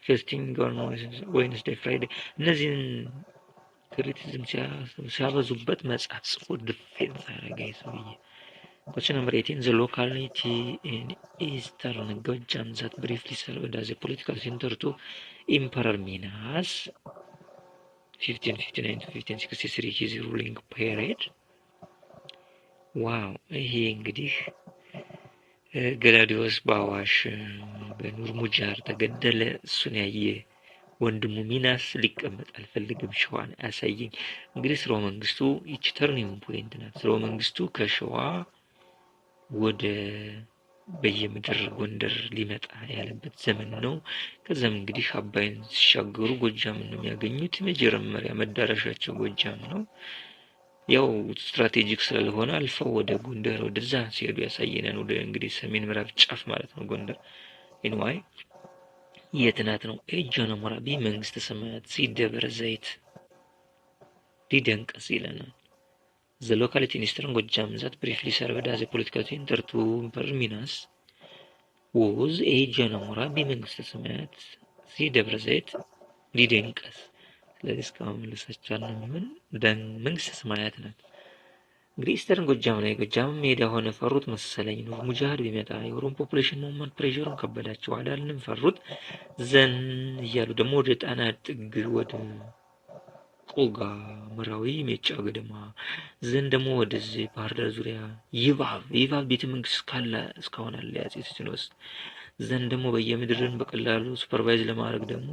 fasting on Wednesday Friday እነዚህን ክሪቲዝም ሲያበዙበት መጽሐፍ ጽፎ ዲፌንስ አደረገ ሰውዬ። Question number 18. The locality in eastern Gojam that briefly served as a political center to Emperor Minas 1559 to 1563 his ruling period. ዋው! ይሄ እንግዲህ ገላውዲዮስ በአዋሽ በኑርሙጃር ተገደለ። እሱን ያየ ወንድሙ ሚናስ ሊቀመጥ አልፈልግም ሸዋን አሳየኝ። እንግዲህ ስርወ መንግስቱ ይቺ ተርኒንግ ፖይንት ናት። ስርወ መንግስቱ ከሸዋ ወደ በየምድር ጎንደር ሊመጣ ያለበት ዘመን ነው። ከዛም እንግዲህ አባይን ሲሻገሩ ጎጃምን ነው የሚያገኙት። መጀመሪያ መዳረሻቸው ጎጃም ነው። ያው ስትራቴጂክ ስለሆነ አልፈው ወደ ጎንደር ወደዛ ሲሄዱ ያሳየናል። ወደ እንግዲህ ሰሜን ምዕራብ ጫፍ ማለት ነው ጎንደር። ኢንዋይ የትናት ነው ኤጃና ሞራቢ መንግስተ ሰማያት ሲደብረ ዘይት ሊደንቀስ ይለናል። The locality in eastern Gojam that briefly served as a political center to Emperor Minas was ኤጃና ሞራቢ መንግስተ ሰማያት ሲደብረ ዘይት ሊደንቀስ። ስለዚህ እስካሁን ልሰቻል ነው የሚሆን መንግስተ ሰማያት ናት። እንግዲህ ኢስተርን ጎጃም ላይ ጎጃም ሜዳ ሆነ ፈሩት መሰለኝ ነው ሙጃሃድ ቢመጣ የኦሮሞ ፖፑሌሽን ሙቭመንት ፕሬሸሩን ከበዳቸው አላልንም ፈሩት ዘን እያሉ ደግሞ ወደ ጣና ጥግ ወደ ቆጋ መራዊ ሜጫ ገደማ ዘን ደግሞ ወደዚህ ባህር ዳር ዙሪያ ይባብ ቤተ መንግስት ካለ እስካሁን አለ ያጼ ቴዎድሮስ ዘን ደግሞ በየምድርን በቀላሉ ሱፐርቫይዝ ለማድረግ ደግሞ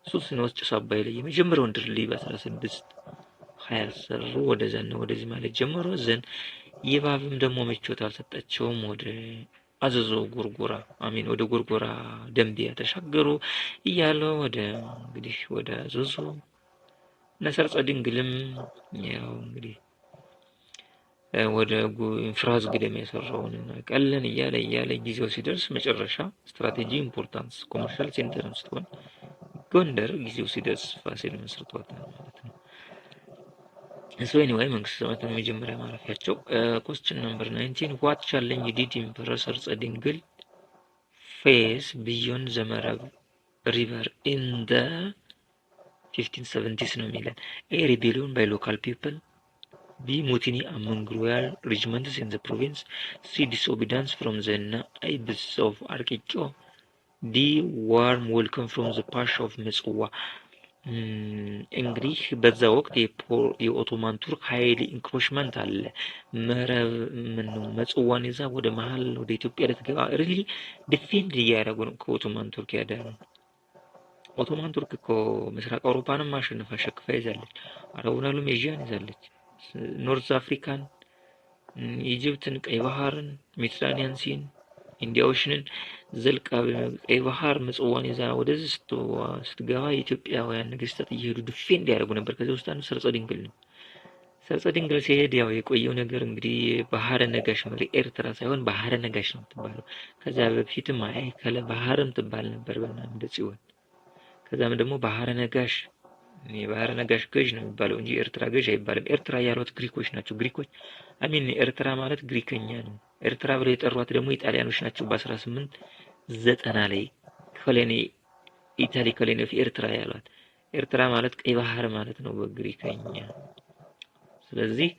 ሱስንዮስ ጭስ አባይ ላይ የመጀመሪያውን ድልድይ በ1620 ሰሩ። ወደዛና ወደዚህ ማለት ጀመሩ። ዘን ይባብም ደግሞ ምቾት አልሰጣቸውም። ወደ አዘዞ ጎርጎራ ወደ ጎርጎራ ደንቢያ ተሻገሩ እያለ ወደ እንግዲህ ወደ አዘዞ ነሰርጸ ድንግልም ያው እንግዲህ ወደ ፍራዝ ግደም የሰራውን ቀለን እያለ ጊዜው ሲደርስ መጨረሻ ስትራቴጂ ኢምፖርታንስ ኮመርሻል ሴንተር ስትሆን ጎንደር ጊዜው ሲደርስ ፋሲል መስርቷታል ማለት ነው። እሱ ኤኒዌይ መንግስተ ሰማያት መጀመሪያ ማረፊያቸው። question number 19 what challenge did Emperor ሰርጸ ድንግል face beyond the Merab river in the 1570s ነው የሚለን። A rebellion by local people, B mutiny among royal regiments in the province, C disobedience from the naibs of Arkicho, D warm welcome from the Pasha of ምጽዋ። እንግዲህ በዛ ወቅት የኦቶማን ቱርክ ኃይል ኢንክሮችመንት አለ። ምጽዋን ይዛ ወደ መሀል ወደ ኢትዮጵያ ልትገባ ሪሊ ዲፌንድ እያደረጉ ነው ከኦቶማን ቱርክ ያዳነው። ኦቶማን ቱርክ እኮ ምስራቅ አውሮፓንም ማሸነፍ አሸክፋ ይዛለች። አረቡን ዓለም ኤዥያን ይዛለች። ኖርዝ አፍሪካን፣ ኢጅፕትን፣ ቀይ ባህርን፣ ሜዲትራኒያን ሲን፣ ኢንዲያ ኦሽንን ዘልቃ ቀይ ባህር ምጽዋን ይዛ ወደዚህ ስትገባ የኢትዮጵያውያን ነገስታት እየሄዱ ዲፌንድ ያደርጉ ነበር። ከዚህ ውስጥ አንዱ ሰርጸ ድንግል ነው። ሰርጸ ድንግል ሲሄድ ያው የቆየው ነገር እንግዲህ ባህረ ነጋሽ ነው። ኤርትራ ሳይሆን ባህረ ነጋሽ ነው የምትባለው። ከዛ በፊትም ማዕከለ ባህርም ትባል ነበር በእናንተ ጽዮን። ከዛም ደግሞ ባህረ ነጋሽ የባህረ ነጋሽ ገዥ ነው የሚባለው እንጂ ኤርትራ ገዥ አይባልም። ኤርትራ ያሉት ግሪኮች ናቸው። ግሪኮች ኤርትራ ማለት ግሪከኛ ነው። ኤርትራ ብለው የጠሯት ደግሞ ኢጣሊያኖች ናቸው። በ1890 ላይ ኮሎኒ ኢታሊ ኮሎኒ ኦፍ ኤርትራ ያሏት። ኤርትራ ማለት ቀይ ባህር ማለት ነው በግሪከኛ። ስለዚህ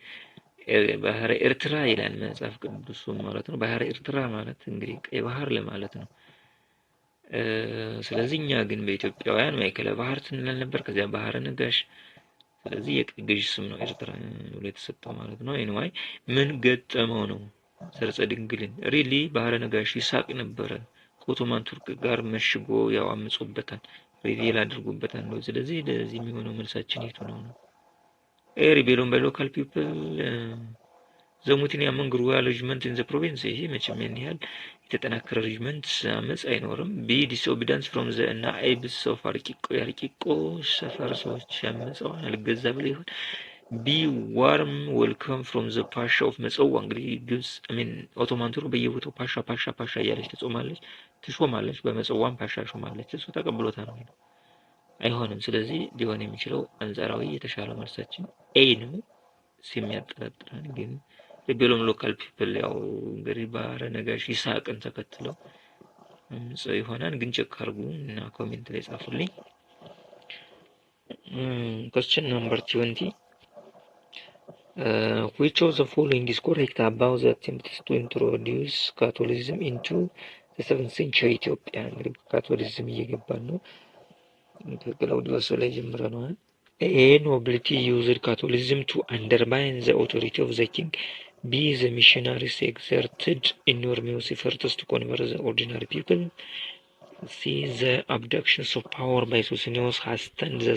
ባህረ ኤርትራ ይላል መጽሐፍ ቅዱስ ማለት ነው። ባህረ ኤርትራ ማለት እንግዲህ ቀይ ባህር ለማለት ነው። ስለዚህ እኛ ግን በኢትዮጵያውያን ማዕከለ ባህር ስንል ነበር። ከዚያ ባህረ ነጋሽ። ስለዚህ የቅኝ ገዥ ስም ነው ኤርትራ ብሎ የተሰጠው ማለት ነው። ኤኒዌይ ምን ገጠመው ነው ሰርጸ ድንግልን ሪሊ ባህረ ነጋሽ ይሳቅ ነበረ ከኦቶማን ቱርክ ጋር መሽጎ ያው አምጾበታል፣ ሪቪል አድርጎበታል ነው። ስለዚህ ለዚህ የሚሆነው መልሳችን የቱ ነው? ሪቤሎን ባይ ሎካል ፒፕል The mutiny among rural regiments in the province. ይሄ መቼም ያን ያህል የተጠናከረ ሬጅመንት አመፅ አይኖርም። ቢ ዲስኦቢዳንስ ፍሮም ዘ ናኢብስ ኦፍ አርቂቆ የአርቂቆ ሰፈር ሰዎች ያመፀዋን አልገዛ ብለ ይሆን። ቢ ዋርም ዌልካም ፍሮም ዘ ፓሻ ኦፍ መጸዋ። እንግዲህ ግብጽ ሚን ኦቶማን ቱርክ በየቦታው ፓሻ ፓሻ ፓሻ እያለች ትጾማለች፣ ትሾማለች። በመጸዋም ፓሻ ሾማለች። እሱ ተቀብሎታል ነው አይሆንም። ስለዚህ ሊሆን የሚችለው አንጻራዊ የተሻለ መልሳችን ኤ ነው። ሲሚያጠራጥረን ግን የቤሎም ሎካል ፒፕል ያው እንግዲህ ባረ ነጋሽ ይስሐቅን ተከትለው ሰው ይሆናል። ግን ቼክ አድርጉ እና ኮሜንት ላይ ጻፉልኝ። question number 20 which of the following is correct about the attempts to introduce Catholicism into the 7th century ኢትዮጵያ? እንግዲህ ካቶሊዝም እየገባን ነው። ከግላውዲዮስ ላይ ጀምረናል። A nobility used Catholicism to undermine the authority of the king. B the missionaries exerted enormous efforts to convert the ordinary people. C the abductions of power by Socinius hastened the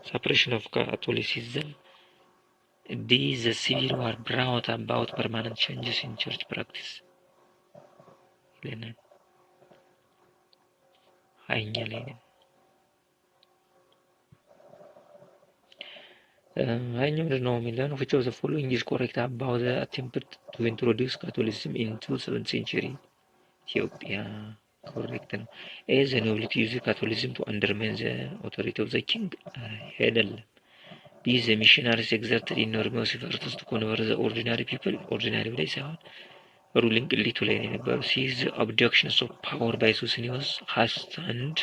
suppression of Catholicism. D the civil war brought about permanent changes in church practice. Lenin. Hanya Lenin. Hanya ነው የሚለን which of the following is correct about the attempt to introduce Catholicism into 7th century Ethiopia? Correct ነው። A the nobility used Catholicism to undermine the authority of the king. አይደለም። B the missionaries exerted enormous efforts to convert the ordinary people. ordinary ላይ ሳይሆን ሩሊንግ ሊቱ ላይ የነበረው። C the abductions of power by Socinius hastened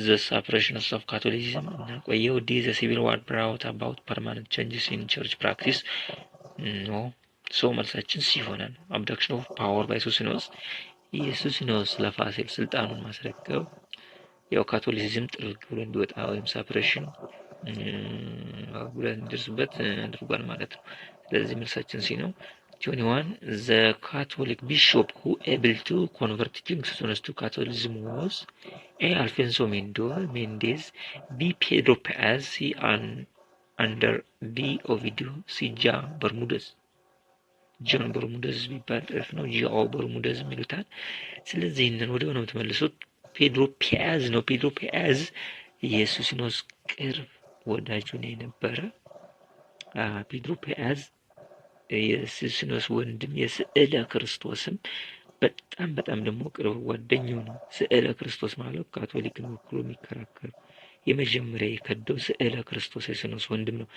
the suppression of Catholicism. እና ቆየው D the civil war brought about permanent changes in church practice. no so መልሳችን C ይሆናል። abduction of power by Socinius የሱሲኒዮስ ለፋሲል ስልጣኑን ማስረከብ ያው ካቶሊሲዝም ጥርግ ብሎ እንዲወጣ ወይም ሳፕሬሽን ብለን እንድርስበት አድርጓል ማለት ነው። ስለዚህ መልሳችን ሲ ነው። 21 the Catholic bishop who able to convert King Socinius to Catholicism was A Alfonso Mendez, B Pedro Paz, C under D Ovidio, C John Bermudez. ጆን በርሙደዝ ቢባል ጥፍ ነው። ጂኦ በርሙደዝ የሚሉታል። ስለዚህ እነን ወደ ሆነው ተመልሶት ፔድሮ ፒያዝ ነው። ፔድሮ ፒያዝ የሱሲኖስ ቅርብ ወዳጁ ነው የነበረ። ፔድሮ ፒያዝ የሱሲኖስ ወንድም የስዕለ ክርስቶስም በጣም ደግሞ ቅርብ ጓደኛው ነው። ስዕለ ክርስቶስ ማለት ካቶሊክን ወክሎ የሚከራከር የመጀመሪያ የከደው ስዕለ ክርስቶስ የሱሲኖስ ወንድም ነው።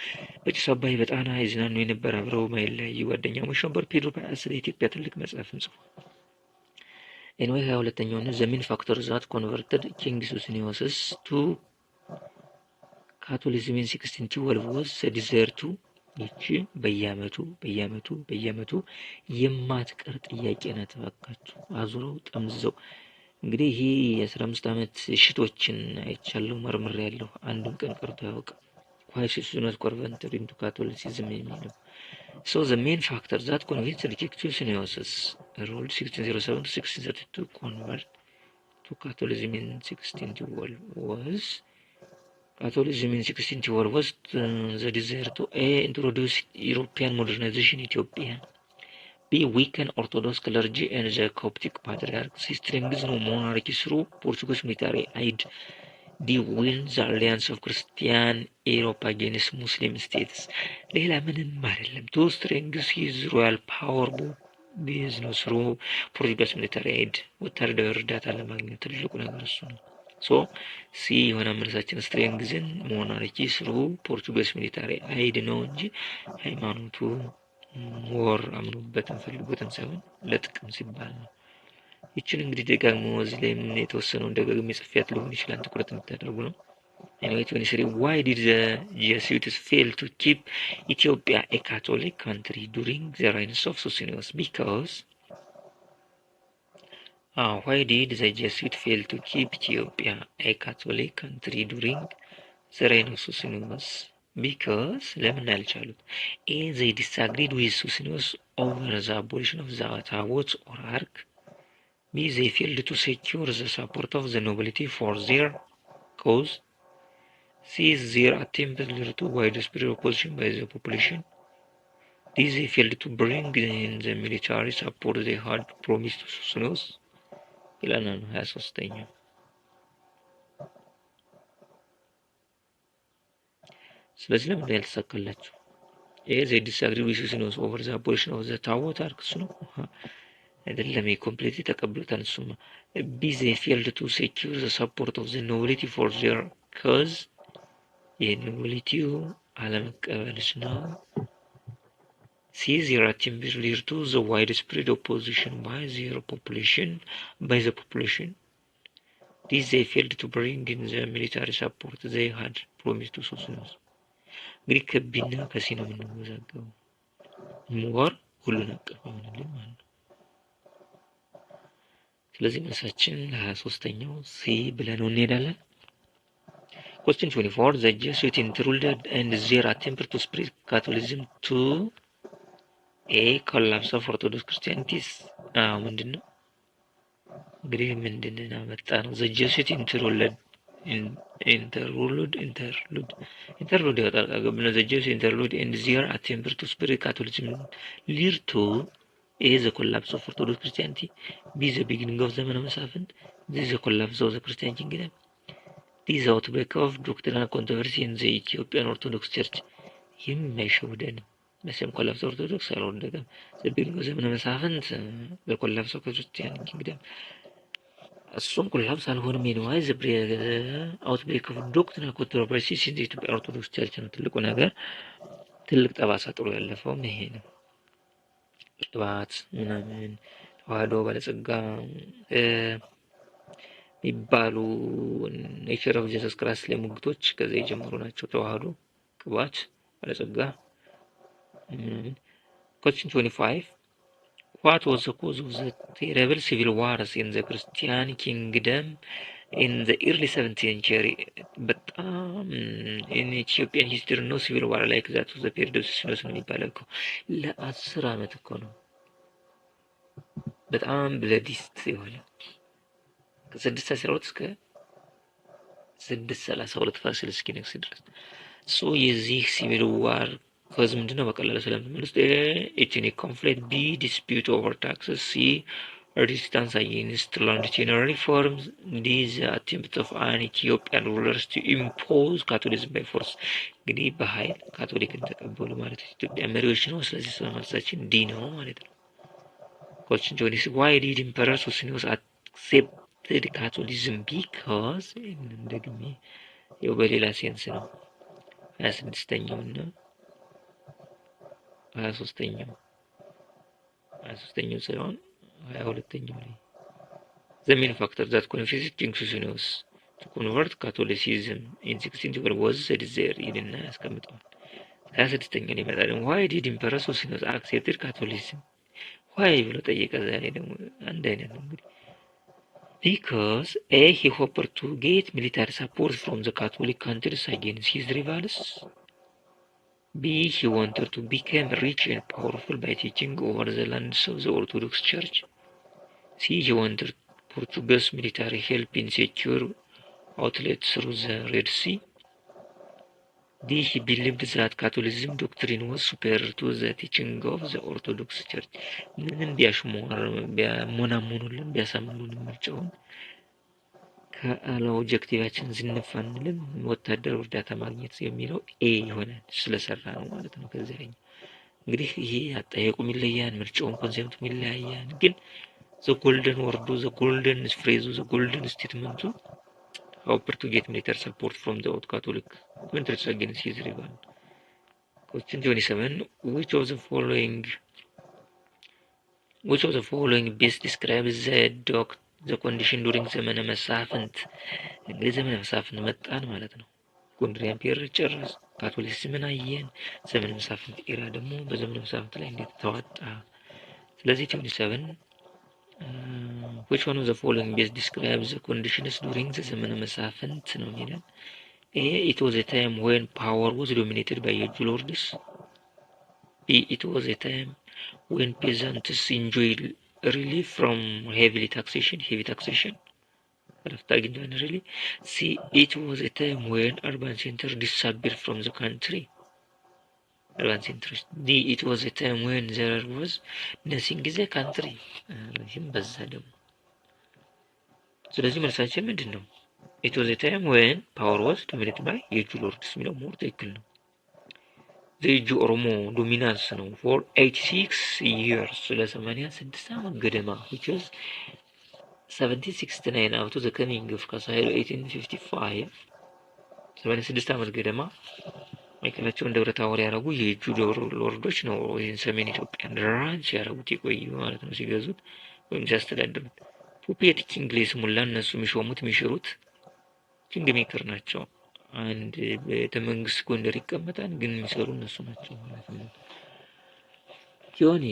በጭስ አባይ በጣና ይዝናኑ የነበረ አብረው ማይለያዩ ጓደኛሞች ነበር። ፔድሮ ፒያዝ ስለ ኢትዮጵያ ትልቅ መጽሐፍን ጽፏል። ኤንዌይ 22ኛው ነው ዘ ሜን ፋክተር ዛት ኮንቨርትድ ኪንግ ሱሲኒዮስ ቱ ካቶሊዝም ኢን 1612 was the desire to ይቺ በየአመቱ የማትቀር ጥያቄ ናት። ተባካችሁ አዙረው ጠምዘው እንግዲህ ይሄ የ15 አመት ሽቶችን አይቻለሁ መርምሬያለሁ። አንዱን ቀን ቀርቶ ያውቃል። ኳይስ ሱሲኒዮስ ኮንቨርትድ ኢንቱ ካቶሊሲዝም የሚለው so the main factor that convinced Socinius ruled 1607 to 1632 to convert to Catholicism in 1612 was Catholicism in 1612 was the desire to introduce European modernization in Ethiopia. B weaken Orthodox clergy and the Coptic patriarchs. Strengthen monarchy through Portuguese military aid. D win the alliance of Christian Europe against Muslim states. ሌላ ምንም አይደለም። to strengthen his royal power based ነው through Portuguese military aid. ወታደራዊ እርዳታ ለማግኘት ትልቁ ነገር እሱ ነው። ሶ ሲ የሆነ መልሳችን strengthen monarchy through Portuguese military aid ነው እንጂ ሃይማኖቱ ወር አምኖበትም ፈልጎትም ሳይሆን ለጥቅም ሲባል ነው። ይችን እንግዲህ ደጋግሞ እዚህ ላይ ምን የተወሰነውን ደጋግሞ ጽፌያት ሊሆን ይችላል ትኩረት የምታደርጉ ነው። Anyway 23 why did the Jesuits fail to keep Ethiopia a Catholic country during the reign of Socinius? Because why did the Jesuits fail to keep Ethiopia a Catholic country during the reign of Socinius? Because ለምን አልቻሉት? A they disagreed with Socinius over the abolition of the tabots or ark. B they failed to secure the support of the nobility for their cause. C their attempt led to widespread opposition by the population. This they failed to bring in the military support they had promised to Susanus ይላል 23ኛው። ስለዚህ ለምን ያልተሳካላችሁ? they disagree with Susanus over the abolition of the Tao ታርክ እሱ ነው አይደለም። ኮምፕሊትሊ ተቀብሎታል። እሱማ B they failed to secure the support of the nobility for their cause የኖቢሊቲው አለመቀበልሽ ነው። See their attempt lead to the widespread opposition by the population. This they failed to bring in the military support they had promised to Susanus. እንግዲህ ከቢና ከሲ ነው የምንወዛገበው። ሞር ሁሉን አቀፍ ይሆንልን ማለት ነው። ስለዚህ መልሳችን ለ23ኛው ሲ ብለን እንሄዳለን። Question 24 the Jesuits intruded and their attempt to spread Catholicism to a collapse of Orthodox Christianity ምንድን ነው እንግዲህ ምንድን አመጣ ነው? the Jesuits interlude ያወጣል ገብነ the Jesuits interlude and their attempt to spread Catholicism lead to A the collapse of Orthodox Christianity, B the beginning of ዘመነ መሳፍንት, C the collapse of the Christian kingdom, D the outbreak of doctrinal controversy in the Ethiopian Orthodox Church. የማይሸውደን መቼም ኮላፕስ ኦርቶዶክስ አልወደቀም። the beginning of ዘመነ መሳፍንት the collapse of Christian kingdom እሱም ኮላፕስ አልሆነም። anyway the outbreak of doctrinal controversy in the Ethiopian Orthodox Church ነው ትልቁ ነገር። ትልቅ ጠባሳ ጥሎ ያለፈውም ይሄ ነው። ቅባት ምናምን ተዋህዶ ባለጸጋ የሚባሉ ኔቸር ኦፍ ጂሰስ ክራይስት ላይ ሙግቶች ከዚህ የጀመሩ ናቸው። ተዋህዶ ቅባት ባለጸጋ ምናምን። Question 25 What was the cause of the terrible civil wars in the Christian kingdom in the early 17th century? በጣም in Ethiopian history no civil war like that was the period of Susanus ነው የሚባለው እኮ ለ10 ዓመት እኮ ነው። በጣም ብለዲስት የሆነ ከ612 እስከ 632 ፋሲል እስኪነግስ ድረስ የዚህ ሲቪል ዋር ኮዝ ምንድነው? በቀላሉ ስለምንመልስ ኤትኒክ ኮንፍሊክት፣ ቢ ዲስፒዩት ኦቨር ታክስስ፣ ሲ ሬዚስታንስ አጌንስት ሎንጂቲዩዲናል ሪፎርምስ፣ ዲ ዘ አቴምፕት ኦፍ አን ኢትዮጵያን ሩለርስ ቱ ኢምፖዝ ካቶሊዝም ባይ ፎርስ። እንግዲህ በኃይል ካቶሊክን ተቀበሉ ማለት ኢትዮጵያ መሪዎች ነው። ስለዚህ መልሳችን ዲ ነው ማለት ነው። Question 26 Why did Emperor Susanus accepted Catholicism? Because እንደግሜ ያው በሌላ ሴንስ ነው 26ኛው እና 23ኛው ሳይሆን 22ኛው ላይ the main factor that convinced King Susanus to convert Catholicism in 1612 was the desire ይልና ያስቀምጠዋል። 26ኛው ላይ ይመጣል። Why did Emperor Susanus accepted Catholicism? Why ብሎ ጠየቀ። ዛሬ ደግሞ አንድ አይነት ነው እንግዲህ because A he hoped to get military support from the Catholic countries against his rivals. B he wanted to become rich and powerful by taking over the lands of the Orthodox Church. C he wanted Portuguese military help in secure outlets through the Red Sea. D he believed that Catholicism doctrine was superior to the teaching of the Orthodox Church. ምንም ቢያሞናሙኑልን ቢያሳምኑልን ምርጫውን ከኦብጀክቲቫችን ዝንፍ አንልም። ወታደር እርዳታ ማግኘት የሚለው ኤ ይሆናል ስለሰራ ነው ማለት ነው። ከዚያኛ እንግዲህ ይሄ አጠያየቁም ይለያል፣ ምርጫውን ኮንሴፕቱም ይለያያል። ግን ዘ ጎልደን ወርዱ ዘ ጎልደን ፍሬዙ ዘ ጎልደን ስቴትመንቱ hope to get military support from the Catholic countries against his rival. Question 27 which of the following best describes the condition during ዘመነ መሳፍንት? እንግዲህ ዘመነ መሳፍንት መጣን ማለት ነው። ጎንደር ኢምፔሪየር ጨረስ፣ ካቶሊሲዝምን አየን። ዘመነ መሳፍንት ኢራ ደግሞ በዘመነ መሳፍንት ላይ እንዴት ተዋጣ። ስለዚህ 27 which one of the following best describes the conditions during the ዘመነ መሳፍንት ነው የሚለን። A it was a time when power was dominated by feudal lords. B it was a time when peasants enjoyed relief from heavy taxation. Really. C it was a time when urban centers disappeared from the country. advanced interest. D. It was a time when there was nothing in the country. ይህም በዛ ደግሞ ስለዚህ መልሳችን ምንድን ነው? It was a time when power was dominated by የእጁ ሎርድስ የሚለው ሞር ትክክል ነው። የእጁ ኦሮሞ ዶሚናንስ ነው for 86 years ለ86 ዓመት ገደማ which is 1769 up to the coming of ካሳ ኃይሉ 1855 86 ዓመት ገደማ ማዕከላቸውን ደብረ ታቦር ያደረጉ የእጁ ሎርዶች ነው ይህን ሰሜን ኢትዮጵያን ራንች ያደረጉት የቆዩ ማለት ነው ሲገዙት ወይም ሲያስተዳድሩት። ፑፔት ኪንግ ለይስሙላ እነሱ የሚሾሙት የሚሽሩት ኪንግ ሜከር ናቸው። አንድ ቤተ መንግስት ጎንደር ይቀመጣል፣ ግን የሚሰሩ እነሱ ናቸው ማለት ነው። ጆኒ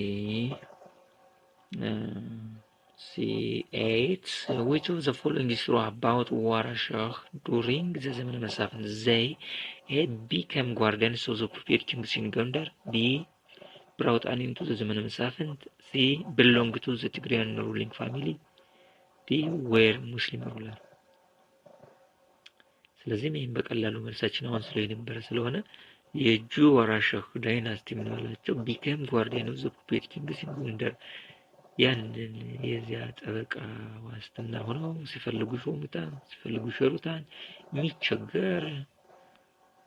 C8 which of the following is true about Warashah during the ዘመነ መሳፍንት? They A. became guardians of the puppet kings in Gondar. B. brought an into the ዘመነ መሳፍንት. C. belonged to the Tigrian ruling family. D. were Muslim ruler. ስለዚህ ይህም በቀላሉ መልሳችን አሁን ስለ የነበረ ስለሆነ የእጁ ወራሻህ ዳይናስቲ ምንላቸው ቢከም ጓርዲያን ኦፍ ዘ ፑፔት ኪንግስ ኢን ጎንደር ያንን የዚያ ጠበቃ ዋስትና ሆነው ሲፈልጉ ሾሙታን፣ ሲፈልጉ ሸሩታን፣ የሚቸገር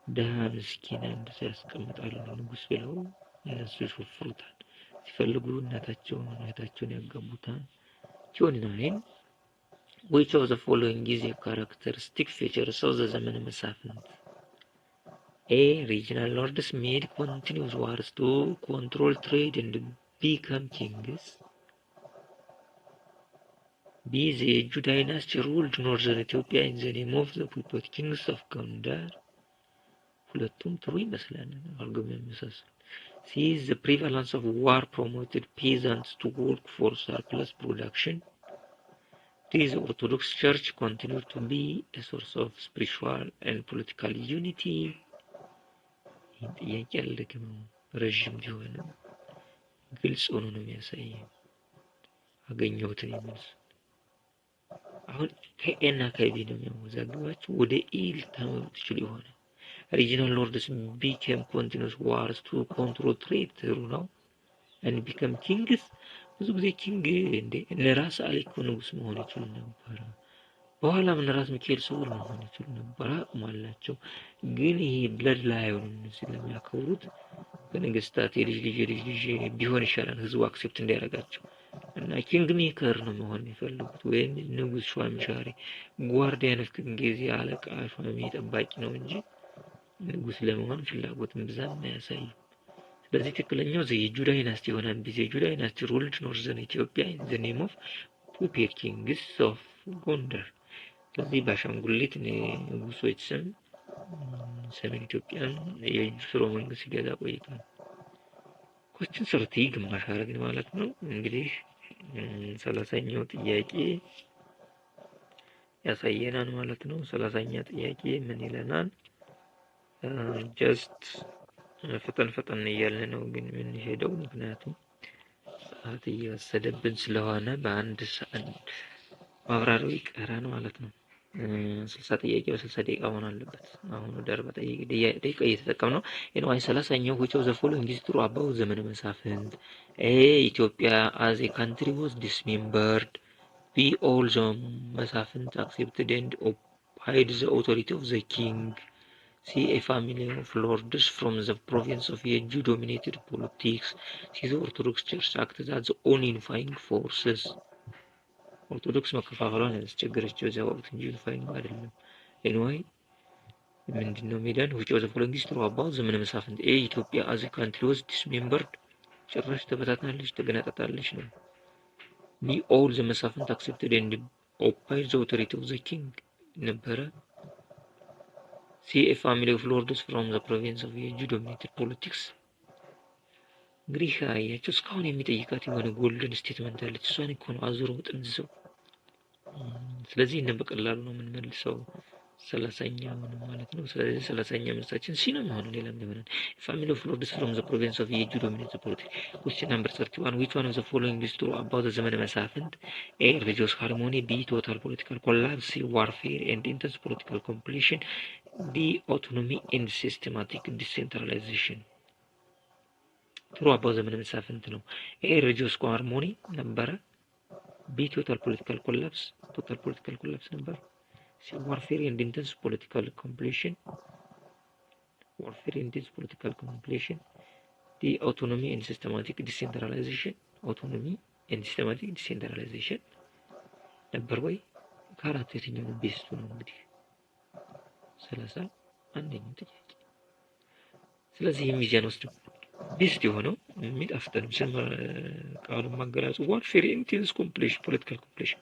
ደሃ ምስኪን አንድ ሰው ያስቀምጣሉ ንጉስ ብለው እነሱ ይሾፍሩታል። ሲፈልጉ እናታቸውን እህታቸውን ያጋቡታል። ጆን ናይን which of the following is a characteristic features of the ዘመነ መሳፍንት? A. regional lords made continuous wars to control trade and become kings. B. the የእጁ dynasty ruled northern Ethiopia in the name of the puppet kings of Gondar. ሁለቱም ጥሩ ይመስላል አርገው የሚመሳሰሉ። C. the prevalence of war promoted peasants to work for surplus production. The Orthodox Church continued to be a source of spiritual and political unity. ጥያቄ አልደግም ረዥም ቢሆን ግልጽ ሆኖ ነው የሚያሳየው። አገኘሁትን ይመልስ። አሁን ከኤና ከቢ ነው የሚያወዛግባችሁ። ወደ ኢ ልታመሩ ትችሉ ይሆናል። regional lords became continuous wars to control trade ጥሩ ነው and become kings። ብዙ ጊዜ ኪንግ እንደ እነራስ አሊኮ ንጉስ መሆን ይችሉ ነበር። በኋላ እነራስ ሚካኤል ስውር መሆን ይችሉ ነበር። አቅም አላቸው። ግን ይሄ ብለድ ላይ አይሆንም ስለሚያከብሩት በነገስታት የልጅ ልጅ ቢሆን ይሻላል ህዝቡ አክሴፕት እንዲያደርጋቸው እና ኪንግ ሜከር ነው መሆን የሚፈልጉት ወይም ንጉስ ሿሚ ሻሪ ጓርዲያን ኦፍ ኪንግ አለቃ ሿሚ ጠባቂ ነው እንጂ ንጉስ ለመሆን ፍላጎትን ብዛም አያሳይም። ስለዚህ ትክክለኛው የእጁ ዳይናስቲ ይሆናል። የእጁ ዳይናስቲ ሩልድ ኖርዘርን ኢትዮጵያ ኢን ዘ ኔም ኦፍ ፑፔት ኪንግስ ኦፍ ጎንደር። ስለዚህ በአሻንጉሊት ንጉሶች ስም ሰሜን ኢትዮጵያን የእጁ ስርወ መንግስት ሲገዛ ቆይቷል። ኮችን ሰርቲ ግማሽ አረግን ማለት ነው። እንግዲህ 30ኛው ጥያቄ ያሳየናል ማለት ነው። 30ኛ ጥያቄ ምን ይለናል? ጀስት ፈጠን እያልን ነው ግን የምንሄደው ምክንያቱም ሰዓት እየወሰደብን ስለሆነ በአንድ ሰዓት ማብራሪያው ይቀራል ማለት ነው። 60 ጥያቄ በ60 ደቂቃ መሆን አለበት። አሁን ወደ 40 ደቂቃ እየተጠቀምን ነው። ኤንዋይ 30ኛው which of the following is true about ዘመነ መሳፍንት? A. ኢትዮጵያ as a country was dismembered. B. all the መሳፍንት accepted and obeyed the authority of the king. C. a family of lords from the province of Yeju dominated politics. C. the Orthodox Church acted as the only unifying forces. ኦርቶዶክስ መከፋፈሏን ያስቸገረችው እዚያ ወቅት እንጂ ዩኒፋይንግ አይደለም። ኤንዋይ ምንድነው ሜዳን which was the following is true about ዘመነ መሳፍንት? A. ኢትዮጵያ as a country was dismembered. ጭራሽ ተበታትናለች፣ ተገነጣጣለች ነው። B. all the መሳፍንት accepted and obeyed the authority of the king ነበረ። C. a family of lords from the province of Yeju dominated politics. እንግዲህ አያችሁ እስካሁን የሚጠይቃት የሆነ ጎልደን ስቴትመንት አለች። እሷን እኮ ነው አዙሮ ጥንዝዘው። ስለዚህ እነ በቀላሉ ነው የምንመልሰው 30ኛው ማለት ነው። ስለዚህ 30ኛ መልሳችን ሲ ነው የሚሆነው። ሌላ ምን ይሆናል? family of lords from the province of Yeju dominated politics. question number 31 which one of the following is true about the ዘመነ መሳፍንት? A. religious harmony. B. total political collapse. C. warfare and intense political competition. D. autonomy and systematic decentralization. ትሩ አባው ዘመነ መሳፍንት ነው። ኤ ሪሊጂየስ ሃርሞኒ ነበረ። ቢ ቶታል ፖለቲካል ኮላፕስ ነበር። ሲ ዋርፌር ኤንድ ኢንቴንስ ፖለቲካል ኮምፕሊሽን ዲ አውቶኖሚ ኤንድ ሲስተማቲክ ዲሴንትራላይዜሽን ነበር ወይ? ከአራቱ የትኛው ቤስቱ ነው? እንግዲህ 31ኛው ጥያቄ። ስለዚህ የሚዛን ወስድ ቤስት የሆነው የሚጣፍጠንም ስም ቃሉን ማገላጹ ዋርፌር ኢንቴንስ ፖለቲካል ኮምፕሊሽን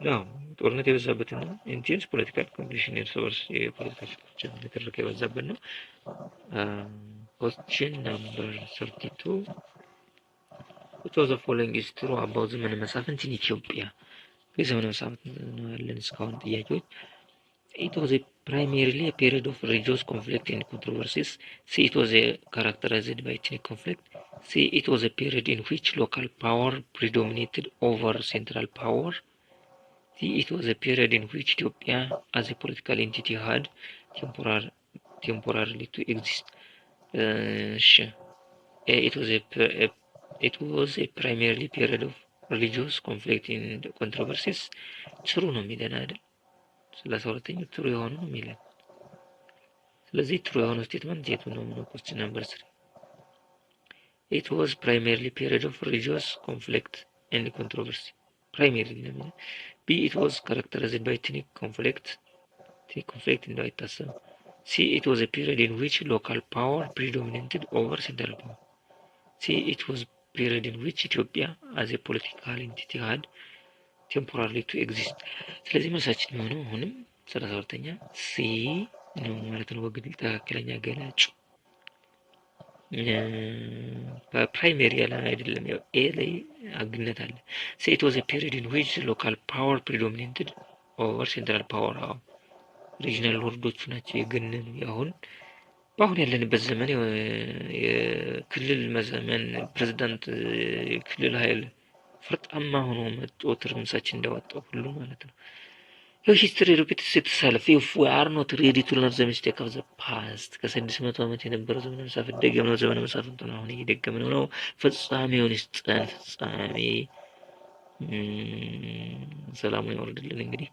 ነው። ጦርነት የበዛበትና ኢንቴንስ ፖለቲካል ኮምፕሊሽን የእርስ በርስ የፖለቲካ ችግሮችን ንትርክ የበዛበት ነው። question number 32 which was the following is true about ዘመነ መሳፍንት in ኢትዮጵያ? የዘመነ መሳፍንት ነው ያለን እስካሁን ጥያቄዎች። it was a primarily a period of religious conflict and controversies. C, it was characterized by ethnic conflict. C, it was a period in which local power predominated over central power. D, it was a period in which Ethiopia as a political entity had temporarily to exist. It was a primarily period of religious conflict and controversies. ትሩ ነው የሚለን አይደል? 32ኛው ትሩ የሆነ ነው የሚለን። ስለዚህ ትሩ የሆነ ስቴትመንት የቱ ነው? question number 3 it was primarily period of religious conflict and controversy. primarily ነው የሚለን። B, it was characterized by ethnic conflict እንዳይታሰብ። C, it was a period in which local power predominated over central power. C, it was period in which Ethiopia as a political entity had temporarily to exist. ስለዚህ መልሳችን የሚሆነው አሁንም 32ኛ ሲ ነው ማለት ነው። በግል ትክክለኛ ገላጭ በፕራይሜሪ ያለ አይደለም። ያው ኤ ላይ አግነት አለ። So it was a period in which local power predominated over central power. ሪጂናል ሎርዶቹ ናቸው የገነኑ። አሁን በአሁን ያለንበት ዘመን የክልል መዘመን ፕሬዝዳንት የክልል ኃይል ፈርጣማ ሆኖ መጥቶ ትርምሳችን እንዳወጣው ሁሉ ማለት ነው። history repeats itself if we are not ready to learn the mistake of the past. ከ600 ዓመት የነበረው ዘመነ መሳፍንት ደገምነው። ዘመነ መሳፍንት ነው አሁን እየደገምነው ነው። ፍጻሜውን ይስጠን። ፍጻሜ ሰላሙን ያወርድልን። እንግዲህ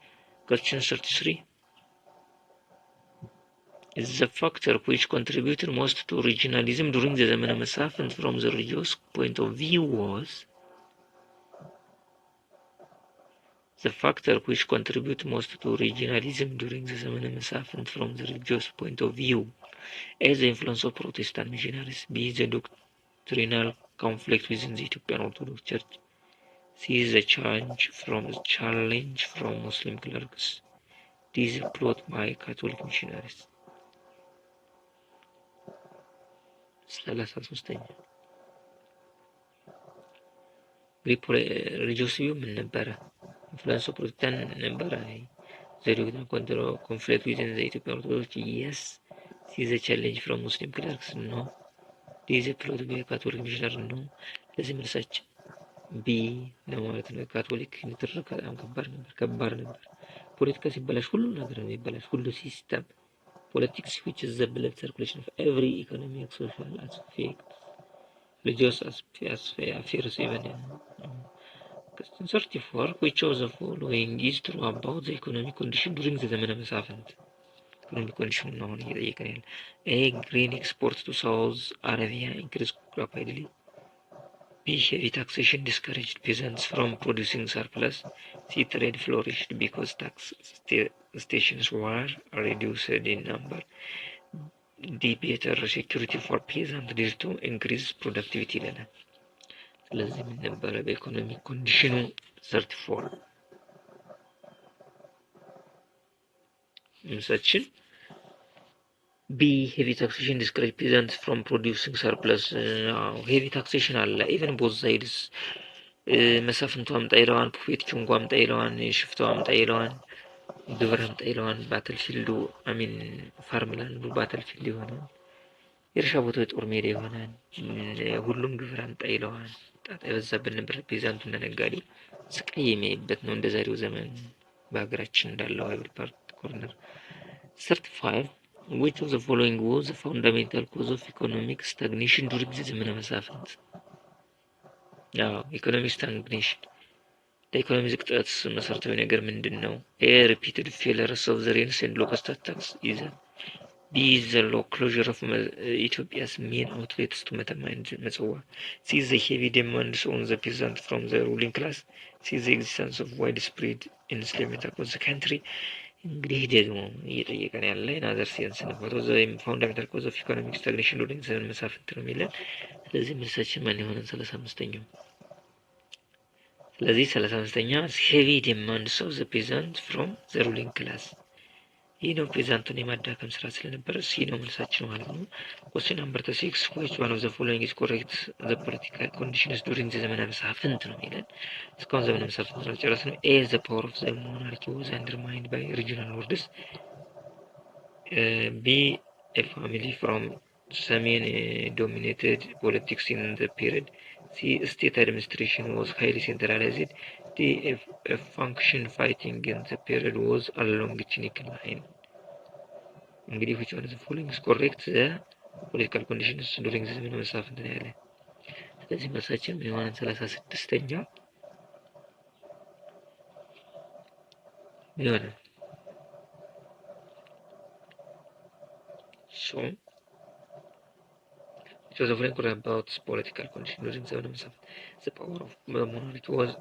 question 33 is the factor which contributed most to regionalism during the ዘመነ መሳፍንት from the religious point of view was the factor which contributed most to regionalism during the ዘመነ መሳፍንት from the religious point of view. A, the influence of Protestant missionaries. B, the doctrinal conflict within the Ethiopian Orthodox Church. C, the challenge from Muslim clerics. D, the plot by Catholic missionaries. 33ኛ ሪሊጂየስ ቪው ምን ነበረ? ኢንፍሉዌንስ ኦፍ ፕሮቴስታንት ነበረ። ዘ doctrinal conflict within the Ethiopian Orthodox Church. Yes. C, the challenge from Muslim clerics. No. D, the plot by Catholic missionaries. No. ለዚህ መልሳችን ቢ ነው ማለት ነው። ካቶሊክ ንትርክ በጣም ከባድ ነበር። ፖለቲካ ሲበላሽ ሁሉ ነገር ነው የሚበላሽ። ሁሉ ሲስተም politics which is the blood circulation of every economic social aspect, religious affairs even. Question 34 which of the following is true about the economic condition during the ዘመነ መሳፍንት? economic condition ነው አሁን እየጠየቀን ያለ። A, grain export to South Arabia increased rapidly. B, heavy taxation discouraged peasants from producing surplus. C, trade flourished because tax stations were reduced in number. D, better security for peasants due to increase productivity ይለናል። ስለዚህ ምን ነበረ በኢኮኖሚክ ኮንዲሽኑ? 34 ምሳችን ቢ ሄቪ ታክሴሽን ዲስከሬጅ ፒዘንትስ ፍሮም ፕሮዲውሲንግ ሰርፕለስ። ሄቪ ታክሴሽን አለ ኢቨን ቦዝ ሳይድስ። መሳፍንቱ አምጣ ይለዋን፣ ፕሮፌቲቹንጓ አምጣ ይለዋን፣ ሽፍታው አምጣ ይለዋን፣ ግብር አምጣ ይለዋን። ባትልፊልዱ አሚን ፋርምላንዱ ባትልፊልድ ይሆናል። የእርሻ ቦታው የጦር ሜዳ ይሆናል። ሁሉም ግብር አምጣ ይለዋል። ጣጣ የበዛብን ነበር። ፔዛንቱና ነጋዴው ስቃይ የሚያይበት ነው። እንደ ዛሬው ዘመን በሀገራችን እንዳለው ሃይብሪድ ፓርት ኮርነር 35 which of the following was the fundamental cause of economic stagnation during the ዘመነ መሳፍንት? ኢኮኖሚክ ስታግኔሽን ለኢኮኖሚ ዝቅጠት መሰረታዊ ነገር ምንድን ነው? ኤ ሪፒትድ ፌለርስ ኦፍ ዘ ሬንስ ኤንድ ሎከስት አታክስ ይዘን B is the low closure of Ethiopia's main outlets to Metama and Metsowa. C is the heavy demands on the peasant from the ruling class. C is the existence of widespread enslavement across the country. እንግዲህ ደግሞ እየጠየቀን ያለ ናዘር ሲንስ ነው። what was the fundamental cause of economic stagnation during ዘመነ መሳፍንት ነው የሚለን። ስለዚህ መልሳችን ማን ይሆናል? 35ኛው። ስለዚህ 35ኛ heavy demands of the peasant from the ruling class ይህ ነው ፕሬዛንቱን የማዳከም ስራ ስለነበረ ሲ ነው መልሳችን ማለት ነው። question number 6 which one of the following is correct the political conditions during the ዘመነ መሳፍንት ነው የሚለን። እስካሁን ዘመነ መሳፍንት ነው ጨረስነው። A the power of the monarchy was undermined by regional lords. B a family from ሰሜን dominated politics in the period. C state administration was highly centralized. D a function fighting in the period was along ethnic line. እንግዲህ which one of the following is correct the political conditions during the ዘመነ መሳፍንት ነው ያለ። ስለዚህ መልሳችን ምን ይሆናል? 36ኛ ይሆናል። so it was a very good about political conditions during the ዘመነ መሳፍንት the power of the monarchy was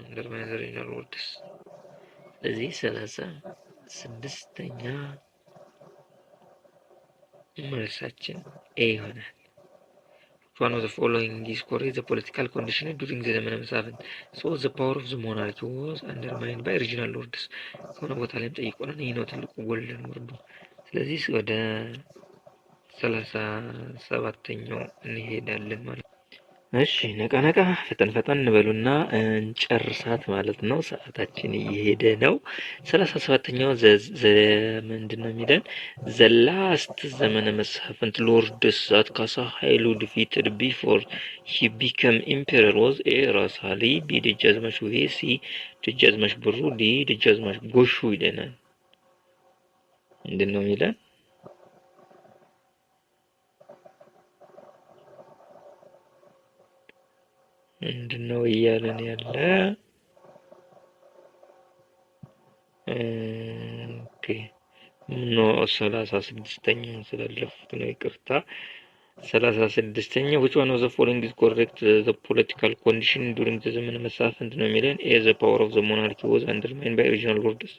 undermined by regional lords። ስለዚህ 36ኛ መልሳችን ኤ ይሆናል። one of the following is correct the political condition during the ዘመነ መሳፍንት so the power of the monarchy was undermined by regional lords ከሆነ ቦታ ላይም ጠይቆናል። ይህ ነው ትልቁ ጎልደን ወርዱ። ስለዚህ ወደ 37ኛው እንሄዳለን ማለት ነው። እሺ ነቃ ፈጠን እንበሉና እንጨርሳት ማለት ነው። ሰዓታችን እየሄደ ነው። 37ኛው ምንድነው የሚለን? the last ዘመነ መሳፍንት lords that ካሳ ኃይሉ defeated before he became emperor was A ራስ አሊ፣ B ደጃዝማች ውቤ፣ C ደጃዝማች ብሩ፣ D ደጃዝማች ጎሹ ይለናል። ምንድነው የሚለን? ምንድነው እያለን ያለ? ኦኬ ኖ 36ኛውን ስላለፉት ነው ይቅርታ። 36ኛው which one of the following is correct the political condition during the ዘመነ መሳፍንት ነው የሚለን። A the power of the monarchy was undermined by regional lords።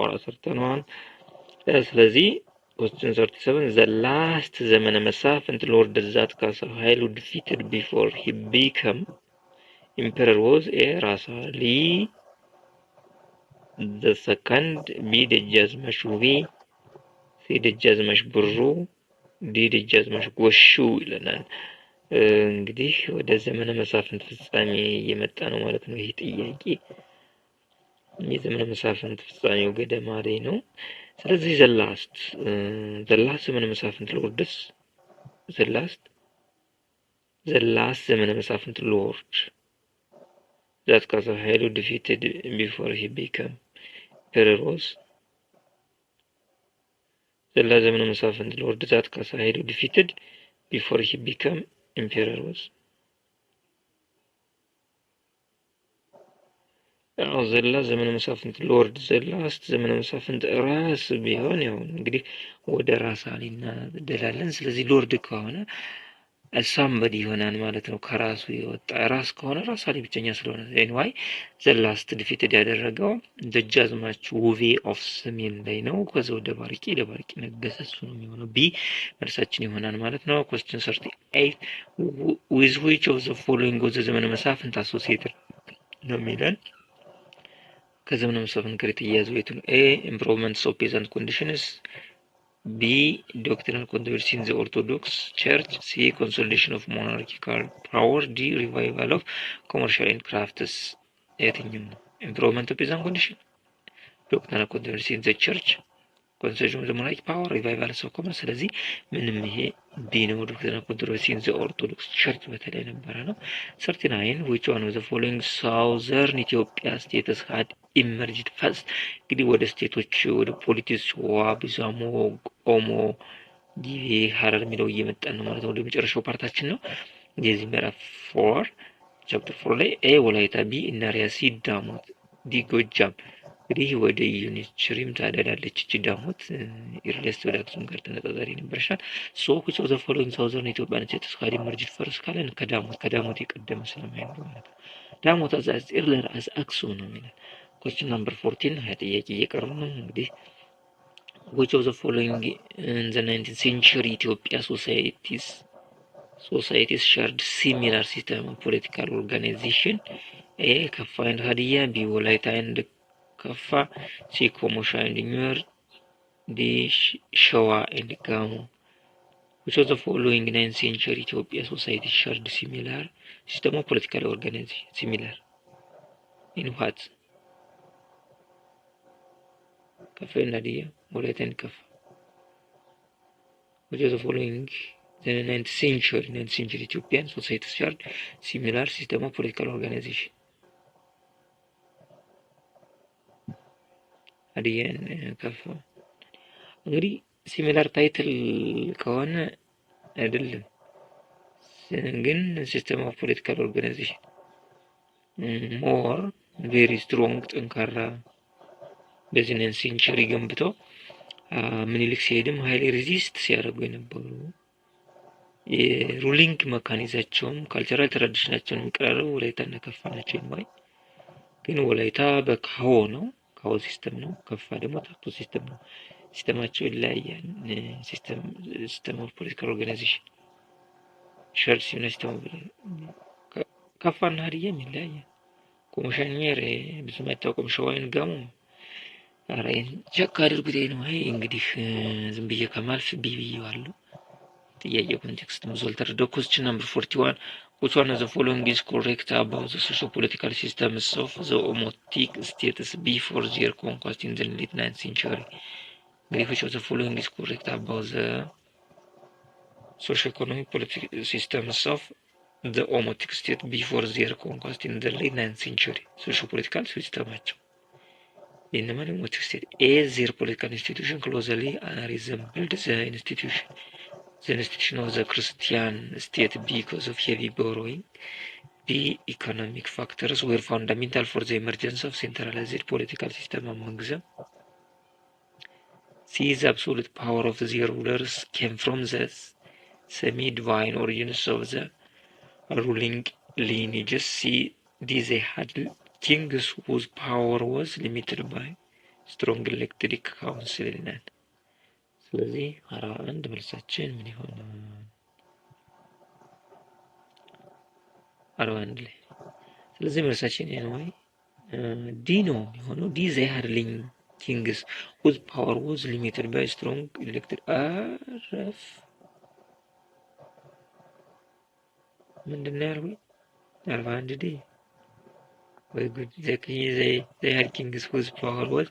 አራሰርተናል። ስለዚህ question 37 the last ዘመነ መሳፍንት lord that ካሳ ኃይሉ defeated before he became emperor was A ራስ አሊ፣ the second B ደጃዝማች ውቤ፣ C ደጃዝማች ብሩ፣ D ደጃዝማች ጎሹ ይለናል። እንግዲህ ወደ ዘመነ መሳፍንት ፍጻሜ እየመጣ ነው ማለት ነው። ይሄ ጥያቄ የዘመነ መሳፍንት ፍጻሜው ገደማ ላይ ነው። ስለዚህ the last ዘመነ መሳፍንት lords the last ዘመነ መሳፍንት lord that ካሳ ኃይሉ defeated before he became emperor was the last ዘመነ መሳፍንት lord that ካሳ ኃይሉ defeated before he became emperor was ዘላ ዘመነ መሳፍንት ሎርድ ዘላስት ዘመነ መሳፍንት ራስ ቢሆን ያው እንግዲህ ወደ ራስ አሊና ደላለን። ስለዚህ ሎርድ ከሆነ ሳምበዲ ይሆናል ማለት ነው። ከራሱ የወጣ ራስ ከሆነ ራስ አሊ ብቸኛ ስለሆነ ኤኒዋይ ዘላስት ዲፊትድ ያደረገው ደጃዝማች ውቤ ኦፍ ሰሜን ላይ ነው። ከዛ ወደ ባርቂ ለባርቂ ነገሰ። እሱ ነው የሚሆነው። ቢ መልሳችን ይሆናል ማለት ነው። question 38 with which of the following was the ዘመነ መሳፍንት associated ነው የሚለን። ከዘመነ መሳፍንት ጋር የተያያዙ የቱ ነው? ኤ ኢምፕሩቭመንትስ ኦፍ ፔዛንት ኮንዲሽንስ፣ ቢ ዶክትሪናል ኮንትሮቨርሲ ኢን ዘ ኦርቶዶክስ ቸርች፣ ሲ ኮንሶሊዴሽን ኦፍ ሞናርኪካል ፓወር፣ ዲ ሪቫይቫል ኦፍ ኮመርሻል ኤንድ ክራፍትስ። የትኛው ነው? ኢምፕሩቭመንት ኦፍ ፔዛንት ኮንዲሽን፣ ዶክትሪናል ኮንትሮቨርሲ ኢን ዘ ቸርች፣ ኮንሶሊዴሽን ኦፍ ዘ ሞናርኪ ፓወር፣ ሪቫይቫል ኦፍ ኮመርስ። ስለዚህ ምንም ይሄ ቢኖር ኮንትሮቨርሲ ኢን ዘ ኦርቶዶክስ ቸርች በተለይ ነበረ ነው። 39 which one of the following southern ኢትዮጵያ ስቴትስ had emerged first? እንግዲህ ወደ ስቴቶች ወደ ፖሊቲክስ ዋቢ ዛሞ ኦሞ ዲቪ ሀረር የሚለው እየመጣን ነው ማለት ነው። ወደ መጨረሻው ፓርታችን ነው። የዚህ ምዕራፍ 4 ቻፕተር 4 ላይ ኤ ወላይታ፣ ቢ እናሪያ፣ ሲ ዳሞት፣ ዲ ጎጃም። እንግዲህ ወደ ዩኒት ሽሪም ታደላለች እቺ ዳሞት ኢርሌስ ወደ አክሱም ጋር ተነጻጻሪ ነበርሻል። ሶ which of the following southern ኢትዮጵያን ስቴትስ had emerged first ካለን ከዳሞት የቀደመ ስለማይኖር ማለት ነው። ዳሞት as earlier as አክሱም ነው የሚለን። question number 14 ሀያ ጥያቄ እየቀረቡ ነው እንግዲህ which of the following in the 19th century ኢትዮጵያ societies shared similar system of political organization? A ከፋ and ሀዲያ፣ ቢ ወላይታ and ከፋ፣ ሲ ኮሞሻ and ኒዌር፣ ዲ ሸዋ and ጋሞ። which of the following 9th century ኢትዮጵያ societies shared similar system of political organization? similar in what? ከፋ and ሀዲያ፣ ወላይታ and ከፋ። which of the following the 9th century Ethiopian societies shared similar system of political organization? ሀዲያን ከፋ። እንግዲህ ሲሚላር ታይትል ከሆነ አይደለም፣ ግን ሲስተም ኦፍ ፖለቲካል ኦርጋናይዜሽን ሞር ቬሪ ስትሮንግ ጠንካራ በዚህ 9th ሴንቸሪ ገንብተው ምኒልክ ሲሄድም ሀይሌ ሬዚስት ሲያደርጉ የነበሩ የሩሊንግ መካኒዛቸውም ካልቸራል ትራዲሽናቸውን የሚቀራረቡ ወላይታና ከፋ ናቸው። ግን ወላይታ በካሆ ነው፣ ካሆ ሲስተም ነው። ከፋ ደግሞ ታቶ ሲስተም ነው። ሲስተማቸው ይለያያል። ሲስተም ኦፍ ፖለቲካል ኦርጋናይዜሽን ሸርድ ሲስተም ከፋና ሀዲያም ይለያያል። ኮሞሻኒየር ብዙም አይታወቅም። ሸዋይን ጋሞ አራይን ቸክ አድርጉት ነው። አይ እንግዲህ ዝም ብዬ ከማልፍ ብዬዋለሁ። ጥያቄ ኮንቴክስት ብዙ አልተረዳው። question number 41 which one of the following is correct about the socio-political systems of the Omotic states before their conquest in the late 9th century? እንግዲህ which of the following is correct about the socio-economic political systems of the Omotic state before their conquest in the late 9th century? socio-political systemaቸው የእነማን ኦሞቲክ ስቴት? A their political institution closely resembled the institution of the Christian state because of heavy borrowing. B economic factors were fundamental for the emergence of centralized political system among them. C the absolute power of the rulers came from the semi-divine origins of the ruling lineages. C they had kings whose power was limited by strong elected council. ስለዚህ 41 መልሳችን ምን ይሆናል? 41 ላይ ስለዚህ መልሳችን ነው ዲ ነው የሚሆነው። ዲ they had kings whose power was limited by strong elected አረፍ ምንድነው ያልኩኝ? 41 ዲ ወይ ጉድ they had kings whose power was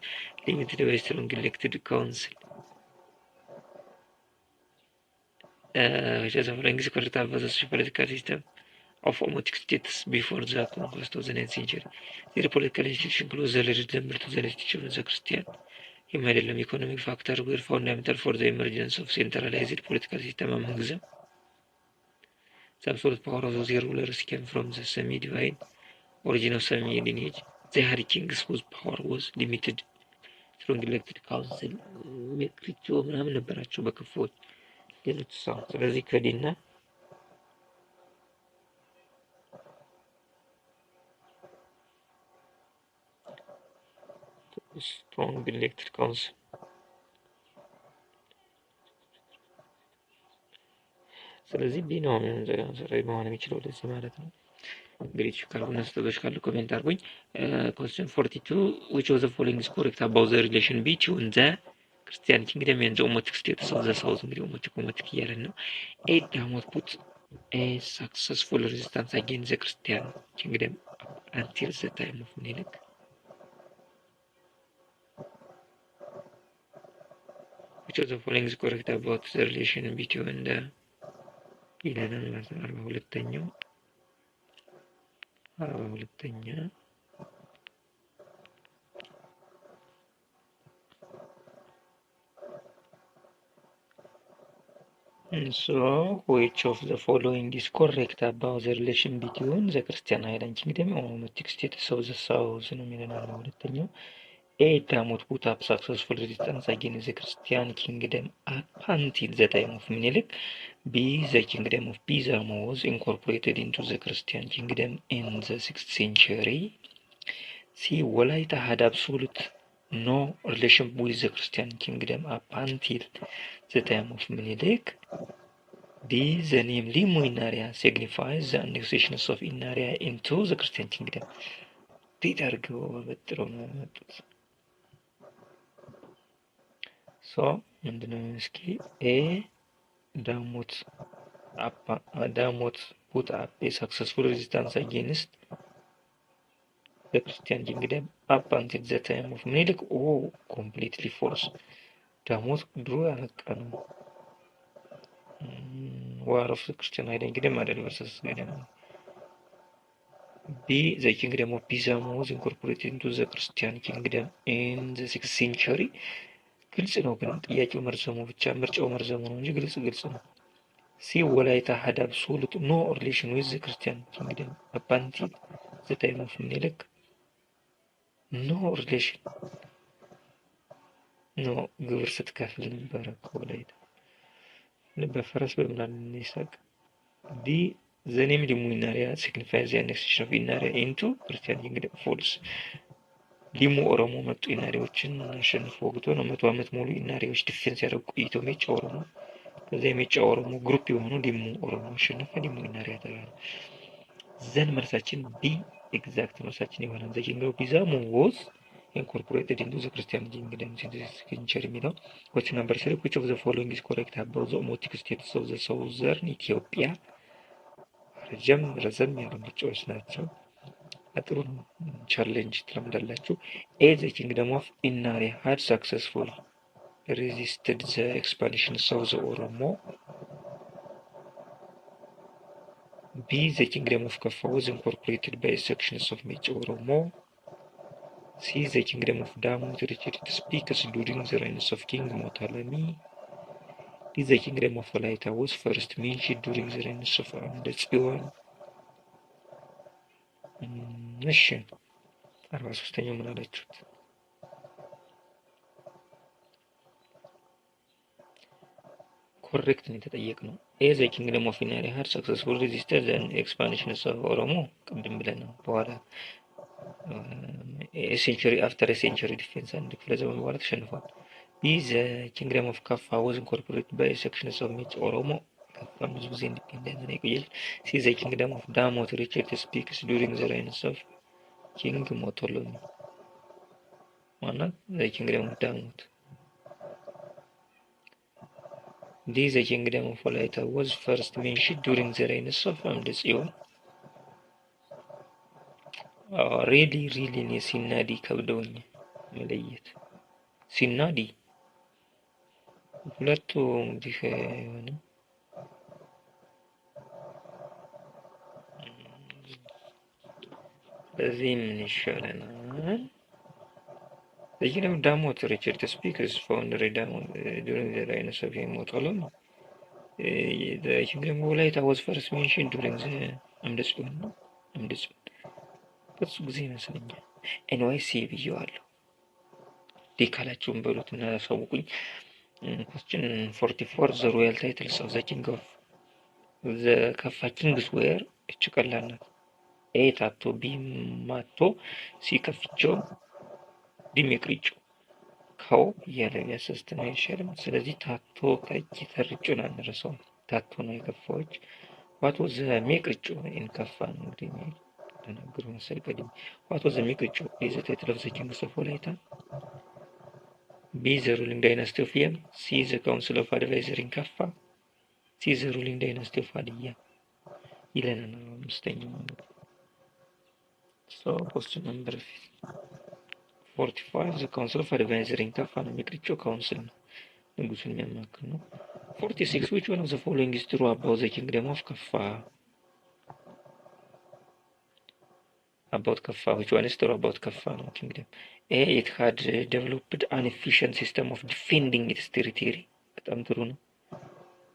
limited by strong elected council. which is the following is correct about the political system of Omotic states before the conquest of the 9th century? The political institution closely resembled to the institution of the Christian. የማይደለም ኢኮኖሚክ ፋክተር were fundamental for the emergence of centralized political system among them. The absolute power of the rulers came from the semi-divine origin of semi lineage. They had kings whose power was limited. strong elected council ሜትሪክቸው ምናምን ነበራቸው በክፎች ሌሎች ሰው። ስለዚህ ከዲና strong elected council ስለዚህ ቢ ነው መሆን የሚችለው ለዚህ ማለት ነው። እንግዲህ ካልሆነ ስህተቶች ካሉ ኮሜንት አድርጉኝ። question 42 which of the following is correct about the relation between the Christian kingdom and the Omotic states of the south? እንግዲህ ኦሞቲክ እያለን ነው። A ዳሞት put a successful resistance against the Christian kingdom until the time of ምኒልክ። which of the following is correct about the relation between the ይለናል ማለት ነው። 42ኛ So, which of the following is correct about the relation between the Christian Island Kingdom and Romantic states of the South ነው የሚለናል። ሁለተኛው A ዳሞት put up successful resistance against the Christian kingdom up until the time of Menelik. B the kingdom of Pisa was incorporated into the Christian kingdom in the 6th century. C ወላይታ had absolute no relation with the Christian kingdom up until the time of Menelik. D the name Limu Inaria signifies the annexation of Inaria into the Christian kingdom. እንዴት አድርገው በጥረው ነው ያመጡት። ሶ ምንድነው እስኪ ኤ ዳሞት put up a successful resistance against the Christian kingdom up until the time of Menelik. Completely false. ዳሞት ድሮ ያነቃ ነው። War of the Christian Island Kingdom versus ገደማ። B the kingdom of Pisa was incorporated into the Christian kingdom in the 6th century. ግልጽ ነው ግን ጥያቄው መርዘሙ ብቻ ምርጫው መርዘሙ ነው እንጂ ግልጽ ነው። ሲ ወላይታ had absolute no relation with the Christian kingdom up until the time of Menelik. No relation no ግብር ስትከፍል ነበረ ከወላይታ በፈረስ በምናምን ይሳቅ። ዲ the name Limu Inaria signifies the annexation of Inaria into Christian kingdom. false. ሊሙ ኦሮሞ መጡ ኢናሪዎችን አሸንፎ ወግቶ ነው 100 ዓመት ሙሉ ኢናሪዎች ዲፌንስ ያደረጉ ቆይቶ ሜጫ ኦሮሞ ከዛ የሜጫ ኦሮሞ ግሩፕ የሆኑ ሊሙ ኦሮሞ አሸነፈ። ሊሙ ኢናሪያ ተባለ። ዘን መልሳችን ቢ ኤግዛክት መልሳችን ይሆናል። ዘ ኪንግደም ኦፍ ፒዛ was incorporated into the Christian kingdom in the 6th century የሚለው። question number 3 which of the following is correct about the Omotic states of the southern Ethiopia? ረዘም ያሉ ምርጫዎች ናቸው። ጥሩ ነው። ቻሌንጅ ትለምዳላችሁ። ኤ ዘ ኪንግደም ኦፍ ኢናሪያ had successful resisted the expansion of the Oromo. B the kingdom of Kaffa was incorporated by sections of Mecha Oromo. C the kingdom of Damut retreated speakers during the reigns of King Motalami. D the kingdom of Walaita was first mentioned during the reigns of Amde Tsiwan. እሺ 43ኛው ምን አላችሁት? ኮሬክት ነው የተጠየቅነው። ኤ ዘ ኪንግደም ኦፍ ኢናሪያ had successful resisted the expansion of ኦሮሞ ቅድም ብለን ነው። በኋላ ሴንቸሪ አፍተር ሴንቸሪ ዲፌንስ አንድ ክፍለ ዘመን በኋላ ተሸንፏል። ቢ ዘ ኪንግደም ኦፍ ካፋ was incorporated by sections of ሜጫ ኦሮሞ ካፋም ብዙ ጊዜ ኢንዲፔንደንት ነው የቆየች። ሲ ዘ ኪንግደም ኦፍ ዳሞት retreated speakers during the reigns of ኪንግ ሞቶሎሚ ማናት? ዘ ኪንግደም ኦፍ ዳሞት። D the kingdom of Walaita was first mentioned during the reigns of Amde Tsiwan. ሪሊ እኔ ሲናዲ ከብደውኝ መለየት። ሲናዲ ሁለቱ እንግዲህ የሆነ በዚህ ምን ይሻለናል? The kingdom of Damot Richard speakers found during the reigns of Motolom. The kingdom of Walaita was first mentioned during the Amde Tsiwan. በሱ ጊዜ ይመስለኛል። ኤንዋይ ሲ ብዬዋለሁ። ዲ ካላችሁን በሉት እና ያሳውቁኝ። question 44 the royal titles of the king of the ካፋ ኪንግስ ዌር እች ቀላል ናት። ኤ ታቶ፣ ቢ ማቶ፣ ሲ ከፍቾ፣ ዲ ሜቅሪጮ። ካው እያለ ቢያሰስተን አይሻልም? ስለዚህ ታቶ ከእጅ ተርጮን አንረሳውም። ታቶ ነው የከፋዎች። ዋት ወዝ ሜቅሪጮ ኢንከፋ ነው እንግዲህ ተናግሮ መሰል ቀድም ዋት ወዝ ሜቅሪጮ ኢዝ ዘ ታይትል ኦፍ ዘ ኪንግስ ኦፍ ወላይታ። B the ruling dynasty of Yem. C the council of advisor in Kaffa. C the ruling dynasty of Hadiya. ይለናል አምስተኛው ማለት ነው። So question number 45 the council of advisor in Kaffa ነው። የሚቅርጮ ካውንስል ነው፣ ንጉሱን የሚያማክር ነው። 46. Which one of the following is true about the kingdom of Kaffa? About Kaffa, which one is true about Kaffa no kingdom? A. It had developed an efficient system of defending its territory. በጣም ጥሩ ነው።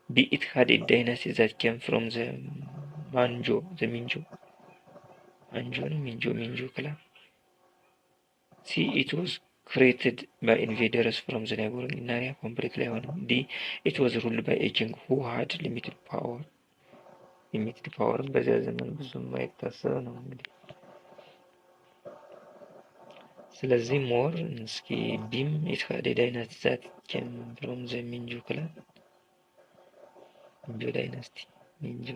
B. It had a dynasty that came from the Minjo clan. C. It was created by invaders from the neighboring area completely on. D. It was ruled by a king who had limited power. በዚያ ዘመን ብዙም አይታሰብ ነው እንግዲህ። ስለዚህ ሞር እስኪ ቢም it had a dynasty that came from the Minjo clan. ሚንጆ ዳይናስቲ ሚንጆ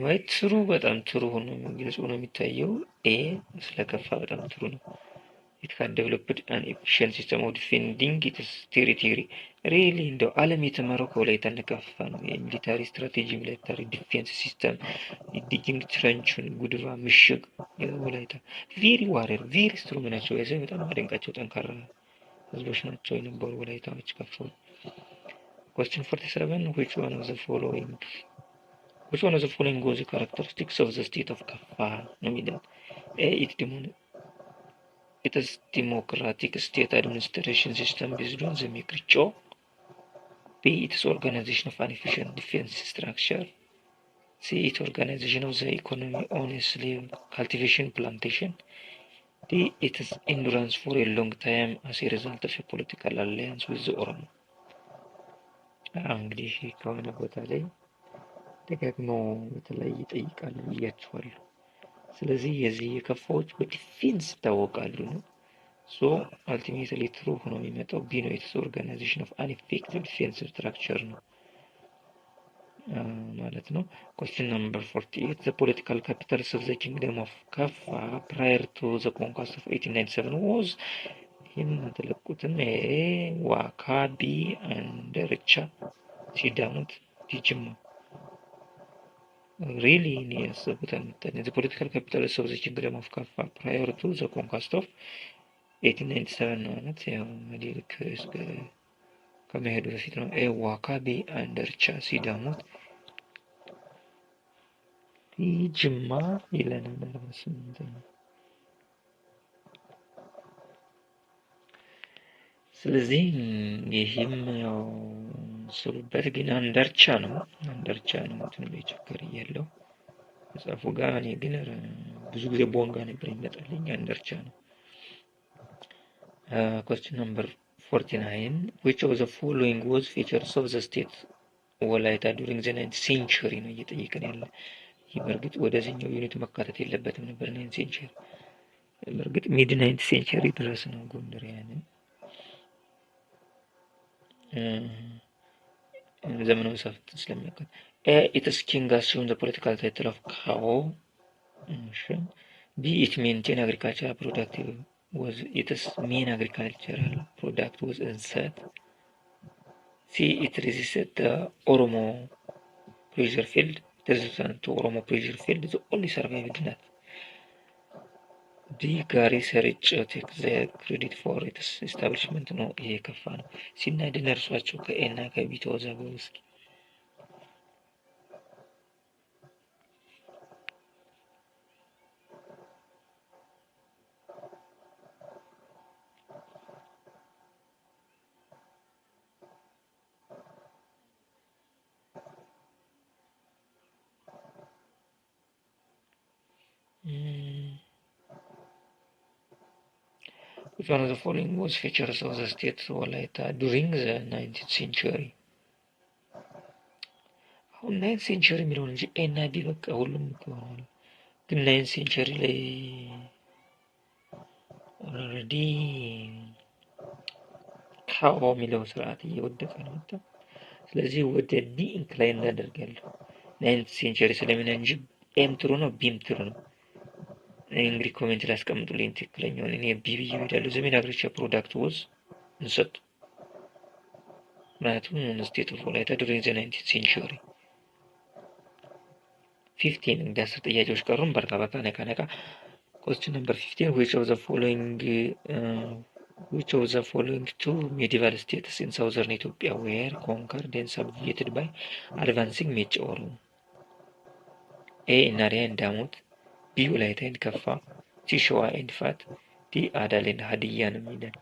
ማለት ትሩ በጣም ትሩ ሆኖ ግልጽ ሆኖ የሚታየው ኤ ስለከፋ በጣም ትሩ ነው። It had developed an efficient system of defending its territory. Really እንደው ዓለም የተማረው ከወላይታ እንደከፋ ነው። የሚሊታሪ ስትራቴጂ፣ ሚሊታሪ ዲፌንስ ሲስተም፣ ዲጊንግ ትረንቹን፣ ጉድባ ምሽግ የወላይታ ቬሪ ዋሪየር ቬሪ ስትሮንግ ናቸው። ያዘ በጣም አደንቃቸው ጠንካራ ህዝቦች ናቸው የነበሩ ወላይታዎች ከፋ። Question 47. Which one of the following was the characteristics of the state of Kaffa? No middle. A. It is democratic state administration system based on the Mikricho. B. It is organization of an efficient defense structure. C. It organization of the economy on a slave cultivation plantation. D. It is endurance for a long time as a result of a political alliance with the Oromo. እንግዲህ ከሆነ ቦታ ላይ ደጋግመው በተለይ ይጠይቃሉ ብያቸዋለሁ። ስለዚህ የዚህ የከፋዎች በዲፌንስ ይታወቃሉ ነው። ሶ አልቲሜትሊ ትሩ ሆኖ የሚመጣው ቢ ነው። ኢትስ ኦርጋናይዜሽን ኦፍ አን ኢፌክቲቭ ዲፌንስ ስትራክቸር ነው ማለት ነው። Question number 48. The political capitals of the kingdom of Kaffa prior to the conquest of 1897 was የምትለቁትን ዋካ ቢ and ርቻ ሲዳሙት ጅማ really እኔ ያሰብኩት አልመጣልኝ። The political capitals of the kingdom of Kaffa prior to the conquest of 1897 ማለት ያው ምኒልክ ከመሄዱ በፊት ነው። ዋካ ቢ and ርቻ ሲዳሙት ጅማ ይለናል 48 ስለዚህ ይህም ያው ስሩበት ግን አንዳርቻ ነው እንትን ላይ ችግር እያለው መጽሐፉ ጋር እኔ ግን ብዙ ጊዜ ቦንጋ ነበር ይመጣልኝ አንዳርቻ ነው። Question number 49. Which of the following was features of the state ወላይታ during the 9th century ነው እየጠየቀን ያለ። ይህ በእርግጥ ወደዚህኛው ዩኒት መካተት የለበትም ነበር 9th century በእርግጥ ሚድ 9th century ድረስ ነው ጎንደር ያለ ዘመናዊ ሰፍት ስለሚያውቅ it is king assumed the political title of Kao. B. It maintained agricultural productive was its main agricultural product was እንሰት። C. It resisted the Oromo pressure field. resistant to Oromo pressure field the only survived net. D. ጋሪ ሰርጭ takes the credit for its establishment ነው። ይሄ ከፋ ነው። ሲና ድነርሷቸው ከኤና ከቢ ተወዛገቡ እስኪ Which one of the following was features of the state Walaita during the 19th century? አሁን 9th century የሚለውን እንጂ ኤና ቢ በቃ ሁሉም ይሆናል። ግን 9th century ላይ ኦልሬዲ ካኦ የሚለው ስርዓት እየወደቀ ነው መጣ። ስለዚህ ወደ ቢ ኢንክላይን እናደርጋለሁ 9th century ስለምን እንጂ ኤም ትሩ ነው ቢም ትሩ ነው። እንግዲህ ኮሜንት ላይ አስቀምጡልኝ ትክክለኛውን። እኔ ቢ ብዬ እሄዳለሁ። ዘመን አግሪቻ ፕሮዳክት ወዝ እንሰጥ ምክንያቱም ስቴት ኦፍ ወላይታ ዱሪንግ ዘ 19th century 15 እንደ 10 ጥያቄዎች ቀሩን። በርካ ነካ። Question number 15. Which of the following which of the following two medieval states in southern Ethiopia were conquered and subjugated by advancing Meech Oromo? A. Inaria and Damut, B. Walaita and Kaffa፣ C. Showa and Fat፣ D. Adal and Hadiyya ነው የሚለን።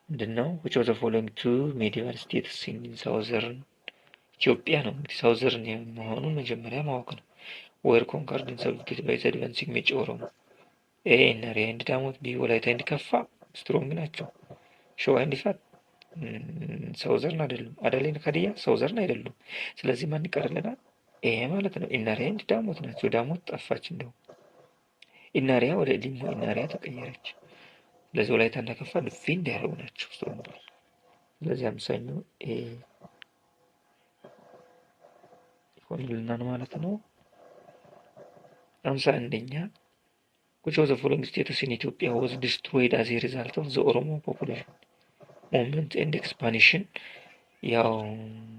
ምንድን ነው? which of the following two medieval states in southern ኢትዮጵያ ነው። እንግዲህ ሳውዘርን መሆኑን መጀመሪያ ማወቅ ነው። were conquered and subjugated by the advancing Meech Oromo። ኤ ኢናሪያ ኤንድ ዳሞት፣ ቢ ወላይታ ኤንድ ከፋ ስትሮንግ ናቸው። ሸዋ ኤንድ ፋት ሳውዘርን አይደሉም። አዳል ኤንድ ሀዲያ ሳውዘርን አይደሉም። ስለዚህ ማን ይቀርልናል? ኤ ማለት ነው። ኢናሪያ ኤንድ ዳሞት ናቸው። ዳሞት ጠፋች። እንደው ኢናሪያ ወደ ሊሞ ኢናሪያ ተቀየረች። ስለዚህ ወላይታ እና ከፋ ዲፌንድ ያደረጉ ናቸው ስትሮንግ። ስለዚህ አምሳኛው ኤ ይሆንልናል ማለት ነው። 51ኛ which of the following states in Ethiopia was destroyed as a result of the Oromo population movement and expansion? ያው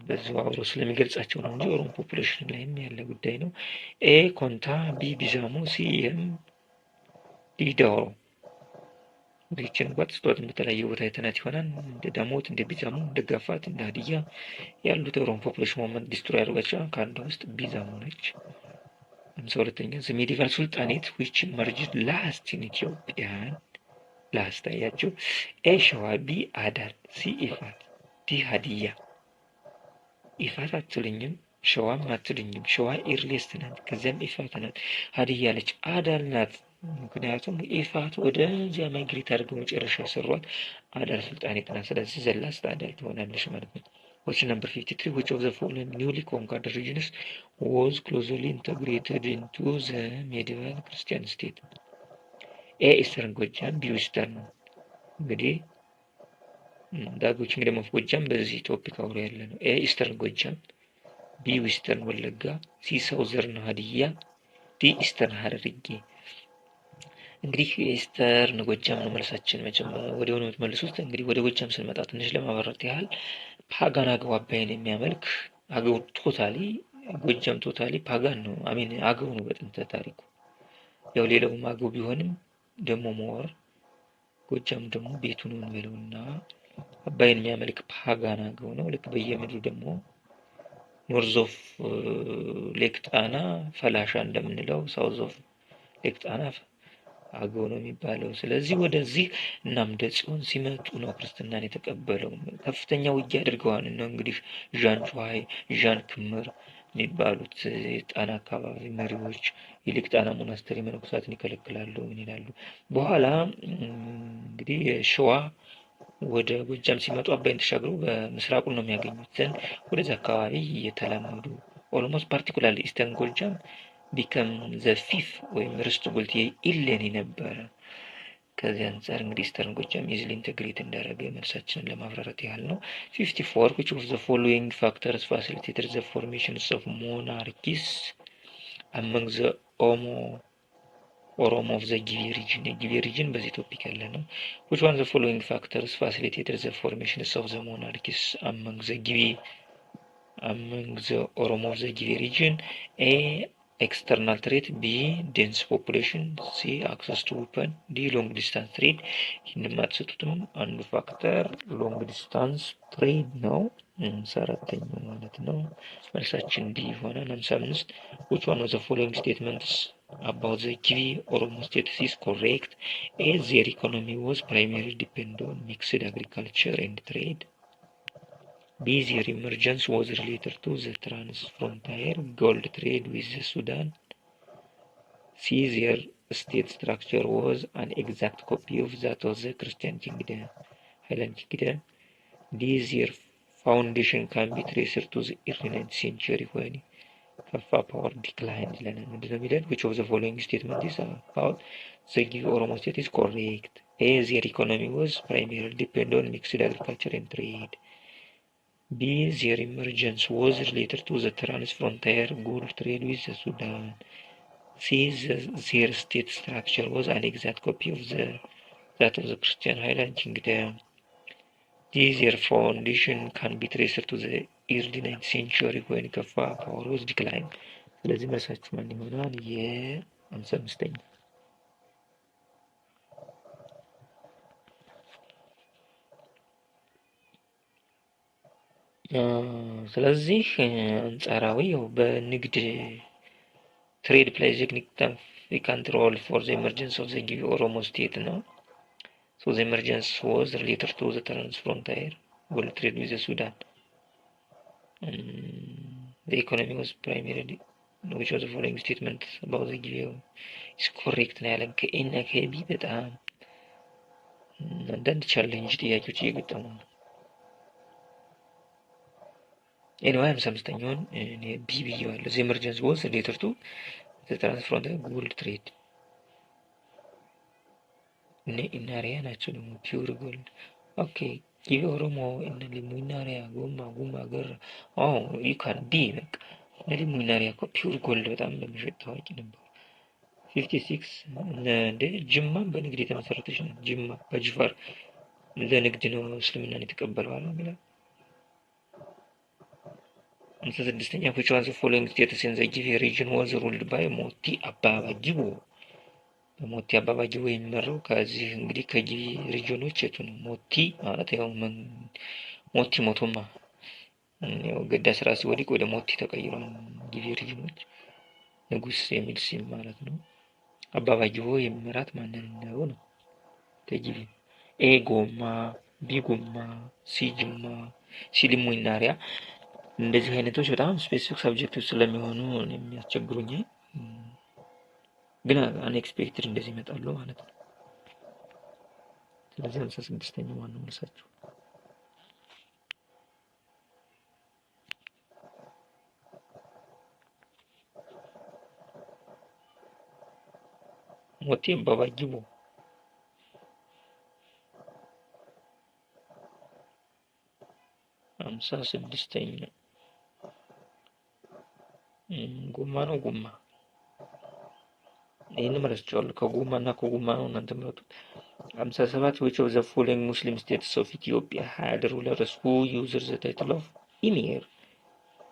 በዚሁ አብሮ ስለሚገልጻቸው ነው እንጂ ኦሮሞ ፖፑሌሽን ላይም ያለ ጉዳይ ነው። ኤ ኮንታ፣ ቢ ቢዛሞ፣ ሲ የም፣ ዲ ዳውሮ። ይህችን እንኳን ስጧትን በተለያየ ቦታ የተናት ይሆናል። እንደ ዳሞት፣ እንደ ቢዛሞ፣ እንደ ጋፋት፣ እንደ ሀዲያ ያሉት ኦሮሞ ፖፑሌሽን ሞመንት ዲስትሮይ ያደርጋቸው ከአንዷ ውስጥ ቢዛሞ ነች። 52ኛ the medieval sultanate which emerged last in Ethiopian last አያችሁ። ኤ ሸዋ፣ ቢ አዳል፣ ሲ ኢፋት፣ ዲ ሀዲያ። ኢፋት አትሉኝም፣ ሸዋም አትሉኝም። ሸዋ ኢርሌስት ናት፣ ከዚያም ኢፋት ናት። ሀዲያ አለች፣ አዳል ናት። ምክንያቱም ኢፋት ወደዚያ ማይግሬት አድርገው መጨረሻ ሰሯት አዳል ሱልጣኔት ናት። ስለዚህ ዘላስት አዳል ትሆናለች ማለት ነው። Question number 53. Which of the following newly conquered regions was closely integrated into the medieval Christian state? A. ኢስተርን ጎጃም፣ ቢ ዌስተርን ነው። እንግዲህ ዳጎች እንግዲህ ኦፍ ጎጃም በዚህ ቶፒክ አውሮ ያለ ነው። ኤ ኢስተርን ጎጃም፣ ቢ ዌስተርን ወለጋ፣ ሲ ሳውዘርን ሀዲያ፣ ዲ ኢስተርን ሀረርጌ። እንግዲህ ኢስተርን ጎጃም ነው መልሳችን። መጀመሪያ ወዲያው ነው የምትመልሱት። እንግዲህ ወደ ጎጃም ስንመጣ ትንሽ ለማብራራት ያህል ፓጋን አገው አባይን የሚያመልክ አገው ቶታሊ ጎጃም ቶታሊ ፓጋን ነው። አሜን አገው ነው በጥንተ ታሪኩ። ያው ሌላውም አገው ቢሆንም ደግሞ ሞር ጎጃም ደግሞ ቤቱ ነው እንበለውና አባይን የሚያመልክ ፓጋን አገው ነው። ልክ በየምድሩ ደግሞ ኖርዝ ኦፍ ሌክ ጣና ፈላሻ እንደምንለው ሳውዝ ኦፍ ሌክ ጣና አገው ነው የሚባለው። ስለዚህ ወደዚህ እና አምደ ጽዮን ሲመጡ ነው ክርስትናን የተቀበለው። ከፍተኛ ውጊያ አድርገዋል ነው እንግዲህ ዣን ጩሃይ፣ ዣን ክምር የሚባሉት ጣና አካባቢ መሪዎች ይልቅ ጣና ሞናስተሪ መነኮሳትን ይከለክላሉ። ምን ይላሉ? በኋላ እንግዲህ ሸዋ ወደ ጎጃም ሲመጡ አባይን ተሻግረው በምስራቁን ነው የሚያገኙት። ዘንድ ወደዚህ አካባቢ እየተለመዱ ኦልሞስት ፓርቲኩላርሊ ኢስተርን ጎጃም ቢከም ዘ ፊፍ ወይም ርስቱ ጉልት ኢሌኒ ነበረ። ከዚህ አንጻር እንግዲህ ኢስተርን ጎጃም ኢዝሊ ኢንተግሬት እንዳደረገ መልሳችንን ለማብራራት ያህል ነው። 54 which of the following factors facilitated the formations of monarchies among the Oromo of the Givi region? የጊቪ ሪጅን በዚህ ቶፒክ ያለ ነው። which one of the following factors facilitated the formations of the monarchies among the Oromo of the Givi region? A. external trade፣ ቢ dense population፣ ሲ access to weapon፣ ዲ long distance trade። ይህንን ማትሰጡትም አንዱ ፋክተር ሎንግ ዲስታንስ ትሬድ ነው። 54ኛው ማለት ነው። መልሳችን ዲ ይሆናል። 55 which one of the following statements about the Givi Oromo states is correct? A. their economy was primarily dependent on mixed agriculture and trade. B. their emergence was related to the transfrontier gold trade with the Sudan. C. their state structure was an exact copy of that of the Christian kingdom, Highland kingdom. D. their foundation can be traced to the early 9th century when Kaffa power declined. Which of the following statement is about the Givi Oromo state is correct? A. their economy was primarily dependent on mixed agriculture and trade. B. their emergence was related to the transfrontier gold trade with the Sudan. C. their state structure was an exact copy of that of the Christian Highland kingdom. D. their foundation can be traced to the early 9th century when Kaffa power was declined. ስለዚህ መልሳችሁ ማን ይሆናል? የ55ኛ ስለዚህ አንጻራዊ ያው በንግድ trade plays a significant role for the emergence of the Oromo state now. So the emergence was related to the transfrontier world trade with the Sudan. The economy was primarily, which was the following statement about the Giveo is correct ነው ያለን ከኤና ከቢ በጣም አንዳንድ ቻሌንጅ ጥያቄዎች እየገጠሙ ነው። ኤንዋይ 55ኛውን ቢ ብዬዋለሁ። the emergence was related to the transfrontier world trade እነ ኢናሪያ ናቸው ደግሞ ፒውር ጎልድ ኦኬ ጊቭ ኦሮሞ እነ ሊሙ ኢናሪያ ጉማ ገር ዩ ካን ቢ በቃ እነ ሊሙ ኢናሪያ እኮ ፒውር ጎልድ በጣም በመሸጥ ታዋቂ ነበሩ። 56 እንደ ጅማም በንግድ የተመሰረተች ነው። ጅማ በጅፋር ለንግድ ነው እስልምናን የተቀበለው አለ ይላል። 56ኛ which was the following status in the Give region was ruled by ሞቲ አባባጅቦ በሞቲ አባባጅቦ የሚመራው ከዚህ እንግዲህ ከጊቢ ሪጅኖች የቱ ነው? ሞቲ ማለት ያው ሞቲ ሞቶማ ያው ገዳ ስራ ሲወድቅ ወደ ሞቲ ተቀይሯል። ጊቢ ሪጅኖች ንጉስ የሚል ስም ማለት ነው። አባባጅቦ የሚመራት ማንን ነው ነው? ከጊቢ ኤ ጎማ፣ ቢ ጎማ፣ ሲ ጅማ፣ ሲ ሊሙ ኢናሪያ እንደዚህ አይነቶች በጣም ስፔሲፊክ ሳብጀክቶች ስለሚሆኑ የሚያስቸግሩኝ ግን አንኤክስፔክትድ እንደዚህ ይመጣሉ ማለት ነው። ስለዚህ 56ኛው ማነው መልሳችሁ? ሞቲ አባባጅቦ 56ኛ ጉማ ነው ጉማ ይሄን መረስቻለሁ። ከጉማ እና ከጉማ ነው እናንተ ምረጡት። 57 which of the following Muslim states of Ethiopia had rulers who used the title of Emir?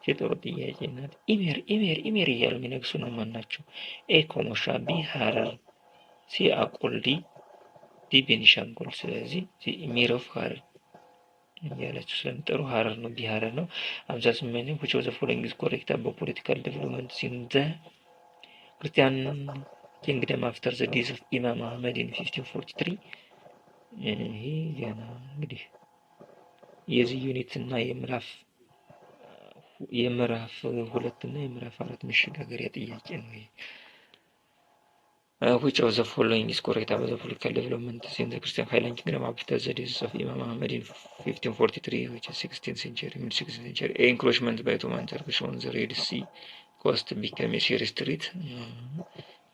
የጥሩ ጥያቄ ናት። ኢሜር እያሉ የሚነግሱ ነው ማናቸው? ኤ ኮሞሻ፣ ቢ ሀረር፣ ሲ አቆልዲ፣ ዲ ቤኒሻንጉል። ስለዚህ ኢሜር ኦፍ ሀረር እያላችሁ ስለምጠሩ ሀረር ነው፣ ቢ ሀረር ነው። 58 which of the following is correct about political developments in the Christian kingdom after the death of Imam Ahmad in 1543? ይሄ ገና እንግዲህ የዚህ ዩኒት እና የምዕራፍ 2 እና የምዕራፍ 4 መሸጋገሪያ ጥያቄ ነው ይሄ። which of the following is correct about the political development in the Christian Highland Kingdom after the death of Imam Ahmad in 1543, which is 16th century, mid-16th century? Encroachment by Ottoman Turkish on the Red Sea coast became a serious threat.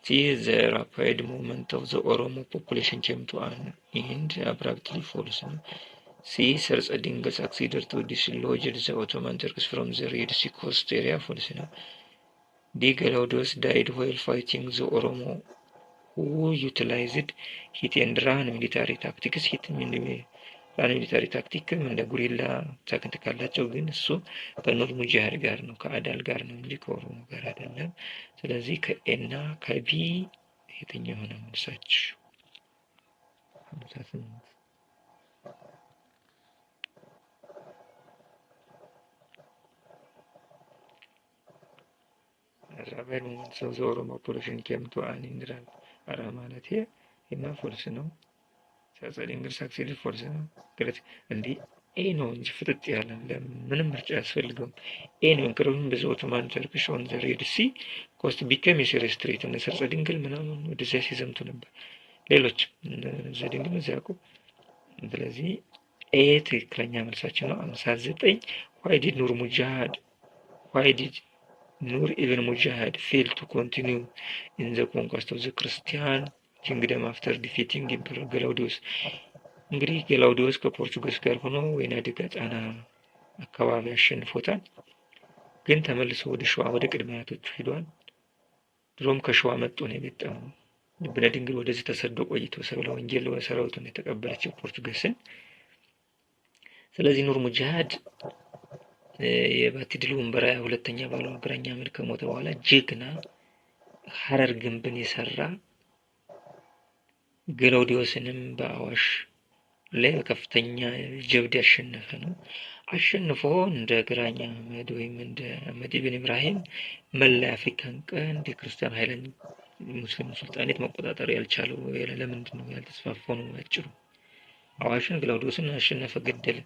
See, the rapid movement of the Oromo population came to an end abruptly. False. See, Sir Dingle succeeded to dislodge the Ottoman Turks from the Red Sea coast area. False. D. Galaudius died while fighting the Oromo, who utilized hit and run military tactics. ራን ሚሊታሪ ታክቲክም እንደ ጉሪላ ታክቲክ ካላቸው ግን እሱ ከኑር ሙጃሂድ ጋር ነው ከአዳል ጋር ነው እንጂ ከኦሮሞ ጋር አይደለም። ስለዚህ ከኤና ከቢ የትኛው ሆነ መልሳችሁ? 58 ራባይ ሞመንት ሰው ኦሮሞ ፖሊሽን ኬምቶ አንንድራል አራ ማለት ይሄማ ፎልስ ነው። ሳጸዲንግል ሳክሲድ ፎልስ ነው። ግረት እንዴ ኤ ነው እንጂ ፍጥጥ ያለ ምንም ምርጫ ያስፈልገው ኤ ነው። እንክሩን ብዙ ኦቶማን ተርክሽ ኦን ዘ ሬድ ሲ ኮስት ቢከም የሲሪየስ ትሬት እና ሳጸዲንግል ምናምን ወደዚያ ሲዘምቱ ነበር። ሌሎች ዘዲንግል እዚያቁ። ስለዚህ ኤ ትክክለኛ መልሳችን ነው። 59 why did Nur ibn Mujahid fail to continue in the conquest of the Christian kingdom after defeating Emperor Galaudius? እንግዲህ ገላውዲዮስ ከፖርቹጋልስ ጋር ሆኖ ወይና ደጋ ጣና አካባቢ አሸንፎታል። ግን ተመልሶ ወደ ሸዋ ወደ ቅድመ አያቶቹ ሄዷል። ድሮም ከሸዋ መጥቶ ነው የመጣው። ልብነ ድንግል ወደዚህ ተሰዶ ቆይቶ ሰብለ ወንጌል ሰራዊቱን የተቀበለችው ፖርቹጋልስን። ስለዚህ ኑር ሙጃሂድ የባቲ ድል ወንበራ ሁለተኛ ባለው ግራኛ መልክ ከሞተ በኋላ ጀግና ሐረር ግንብን የሰራ ገላውዲዮስንም በአዋሽ ላይ ከፍተኛ ጀብድ ያሸነፈ ነው። አሸንፎ እንደ ግራኝ አህመድ ወይም እንደ አህመድ ኢብን ኢብራሂም መላ አፍሪካን ቀንድ የክርስቲያን ኃይልን ሙስሊም ሱልጣኔት መቆጣጠር ያልቻለው ለምንድን ነው ያልተስፋፋው ነው ያጭሩ። አዋሽን ግላውዲዮስን አሸነፈ፣ ገደለ።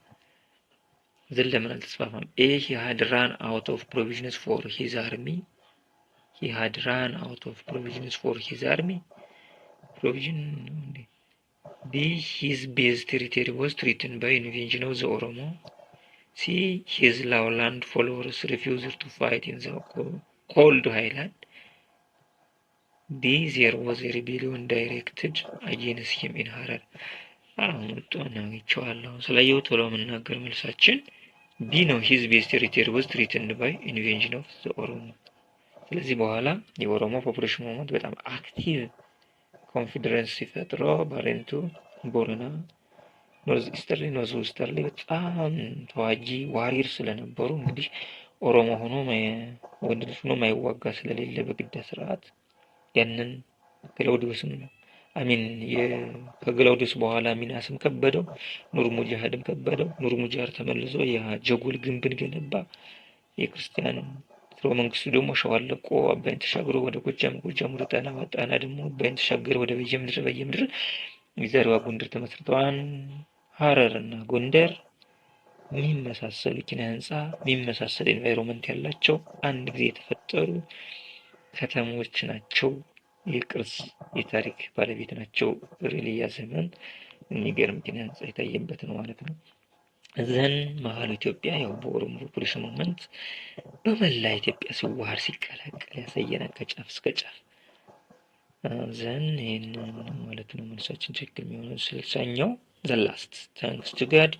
ዘን ለምን አልተስፋፋም? he had run out of provisions for his army. he had run out of provisions for his army. provision B, his base territory was threatened by invasion of the Oromo. C, his lowland followers refused to fight in the cold highland. D, there was a rebellion directed against him in Harar. አሁን ወጣና ይቻላል ስለየው ቶሎ መናገር መልሳችን ቢ ነው። his base territory was threatened by invasion of the Oromo። ስለዚህ በኋላ የኦሮሞ ፖፑሌሽን ሞመንት በጣም አክቲቭ ኮንፊደረንስ ፈጥሮ ባሬንቱ፣ ቦረና፣ ኖርዝ ኢስተርሊ፣ ኖርዝ ዌስተርሊ በጣም ተዋጊ ዋሪር ስለነበሩ እንግዲህ ኦሮሞ ሆኖ ወንድ ልጅ ሆኖ ማይዋጋ ስለሌለ በግዳ ስርዓት ያንን ግላውዲዮስም ከግላውዲዮስ በኋላ ሚናስም ከበደው፣ ኑር ሙጃሂድም ከበደው። ኑር ሙጃሂድ ተመልሶ የጀጎል ግንብን ገነባ። የክርስቲያን ስርወ መንግስቱ ደግሞ ሸዋን ለቆ አባይን ተሻግሮ ወደ ጎጃም፣ ጎጃም ወደ ጣና፣ ጣና ደግሞ አባይን ተሻገረ ወደ በየምድር፣ በየምድር የዛሬዋ ጎንደር ተመስርተዋል። ሀረርና ጎንደር የሚመሳሰሉ ኪነ ህንፃ የሚመሳሰል ኤንቫይሮንመንት ያላቸው አንድ ጊዜ የተፈጠሩ ከተሞች ናቸው። የቅርስ የታሪክ ባለቤት ናቸው። ሪሊያ ዘመን የሚገርም ኪነ ህንፃ የታየበት ነው ማለት ነው። ዘን መሀሉ ኢትዮጵያ ያው በኦሮሞ ፖፑሌሽን ሞመንት በመላ ኢትዮጵያ ሲዋሃድ ሲቀላቀል ያሳየናል ከጫፍ እስከ ጫፍ። ዘን ይህን ማለት ነው መልሳችን ትክክል የሚሆነው 60ኛው ዘላስት ታንክስ ቱ ጋድ።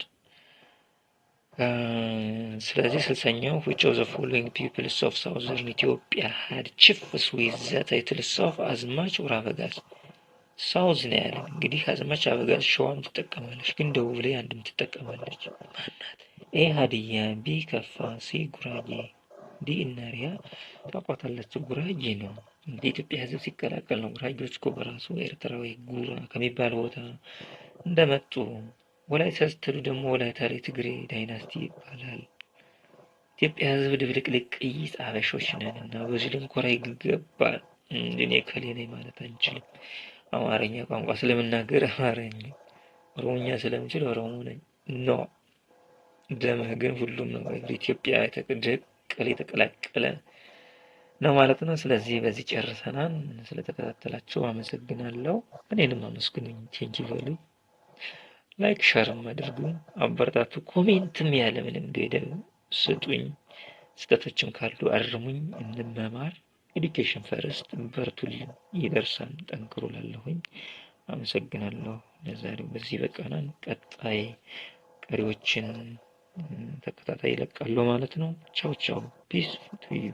ስለዚህ 60ኛው which of the following peoples of southern Ethiopia had chiefs with the titles of አዝማች or አበጋዝ? ሳውዝ ነው ያለን እንግዲህ አዝማች፣ አበጋዝ ሸዋም ትጠቀማለች፣ ግን ደቡብ ላይ አንድም ትጠቀማለች። ማናት? ኤ ሀዲያ፣ ቢ ከፋ፣ ሲ ጉራጌ፣ ዲ እናሪያ። ታውቋታላችሁ፣ ጉራጌ ነው። እንግዲህ ኢትዮጵያ ህዝብ ሲቀላቀል ነው። ጉራጌዎች እኮ በራሱ ኤርትራዊ ጉራ ከሚባል ቦታ እንደመጡ። ወላይታ ስትሉ ደግሞ ወላይታ ላይ ትግሬ ዳይናስቲ ይባላል። ኢትዮጵያ ህዝብ ድብልቅልቅ ቅይጥ አበሾች ነን እና በዚህ ልንኮራ ይገባል። እኔ ከሌ ነኝ ማለት አንችልም። አማርኛ ቋንቋ ስለምናገር አማርኛ፣ ኦሮሞኛ ስለምችል ኦሮሞ ነኝ ኖ። ደምህ ግን ሁሉም ነው። ኢትዮጵያ የተቀላቀለ ነው ማለት ነው። ስለዚህ በዚህ ጨርሰናል። ስለተከታተላችሁ አመሰግናለሁ። እኔንም አመስግኑኝ። ቴንኪ በሉ። ላይክ ሸርም አድርጉ፣ አበረታቱ። ኮሜንትም ያለ ምንም ገደብ ስጡኝ። ስህተቶችም ካሉ አርሙኝ፣ እንመማር። ኤዱኬሽን ፈርስት። በርቱልኝ፣ ይደርሳል። ጠንክሩ ላለሁኝ አመሰግናለሁ። ለዛሬው በዚህ በቃናን። ቀጣይ ቀሪዎችን ተከታታይ ይለቃሉ ማለት ነው። ቻው ቻው። ፒስ ቱ ዩ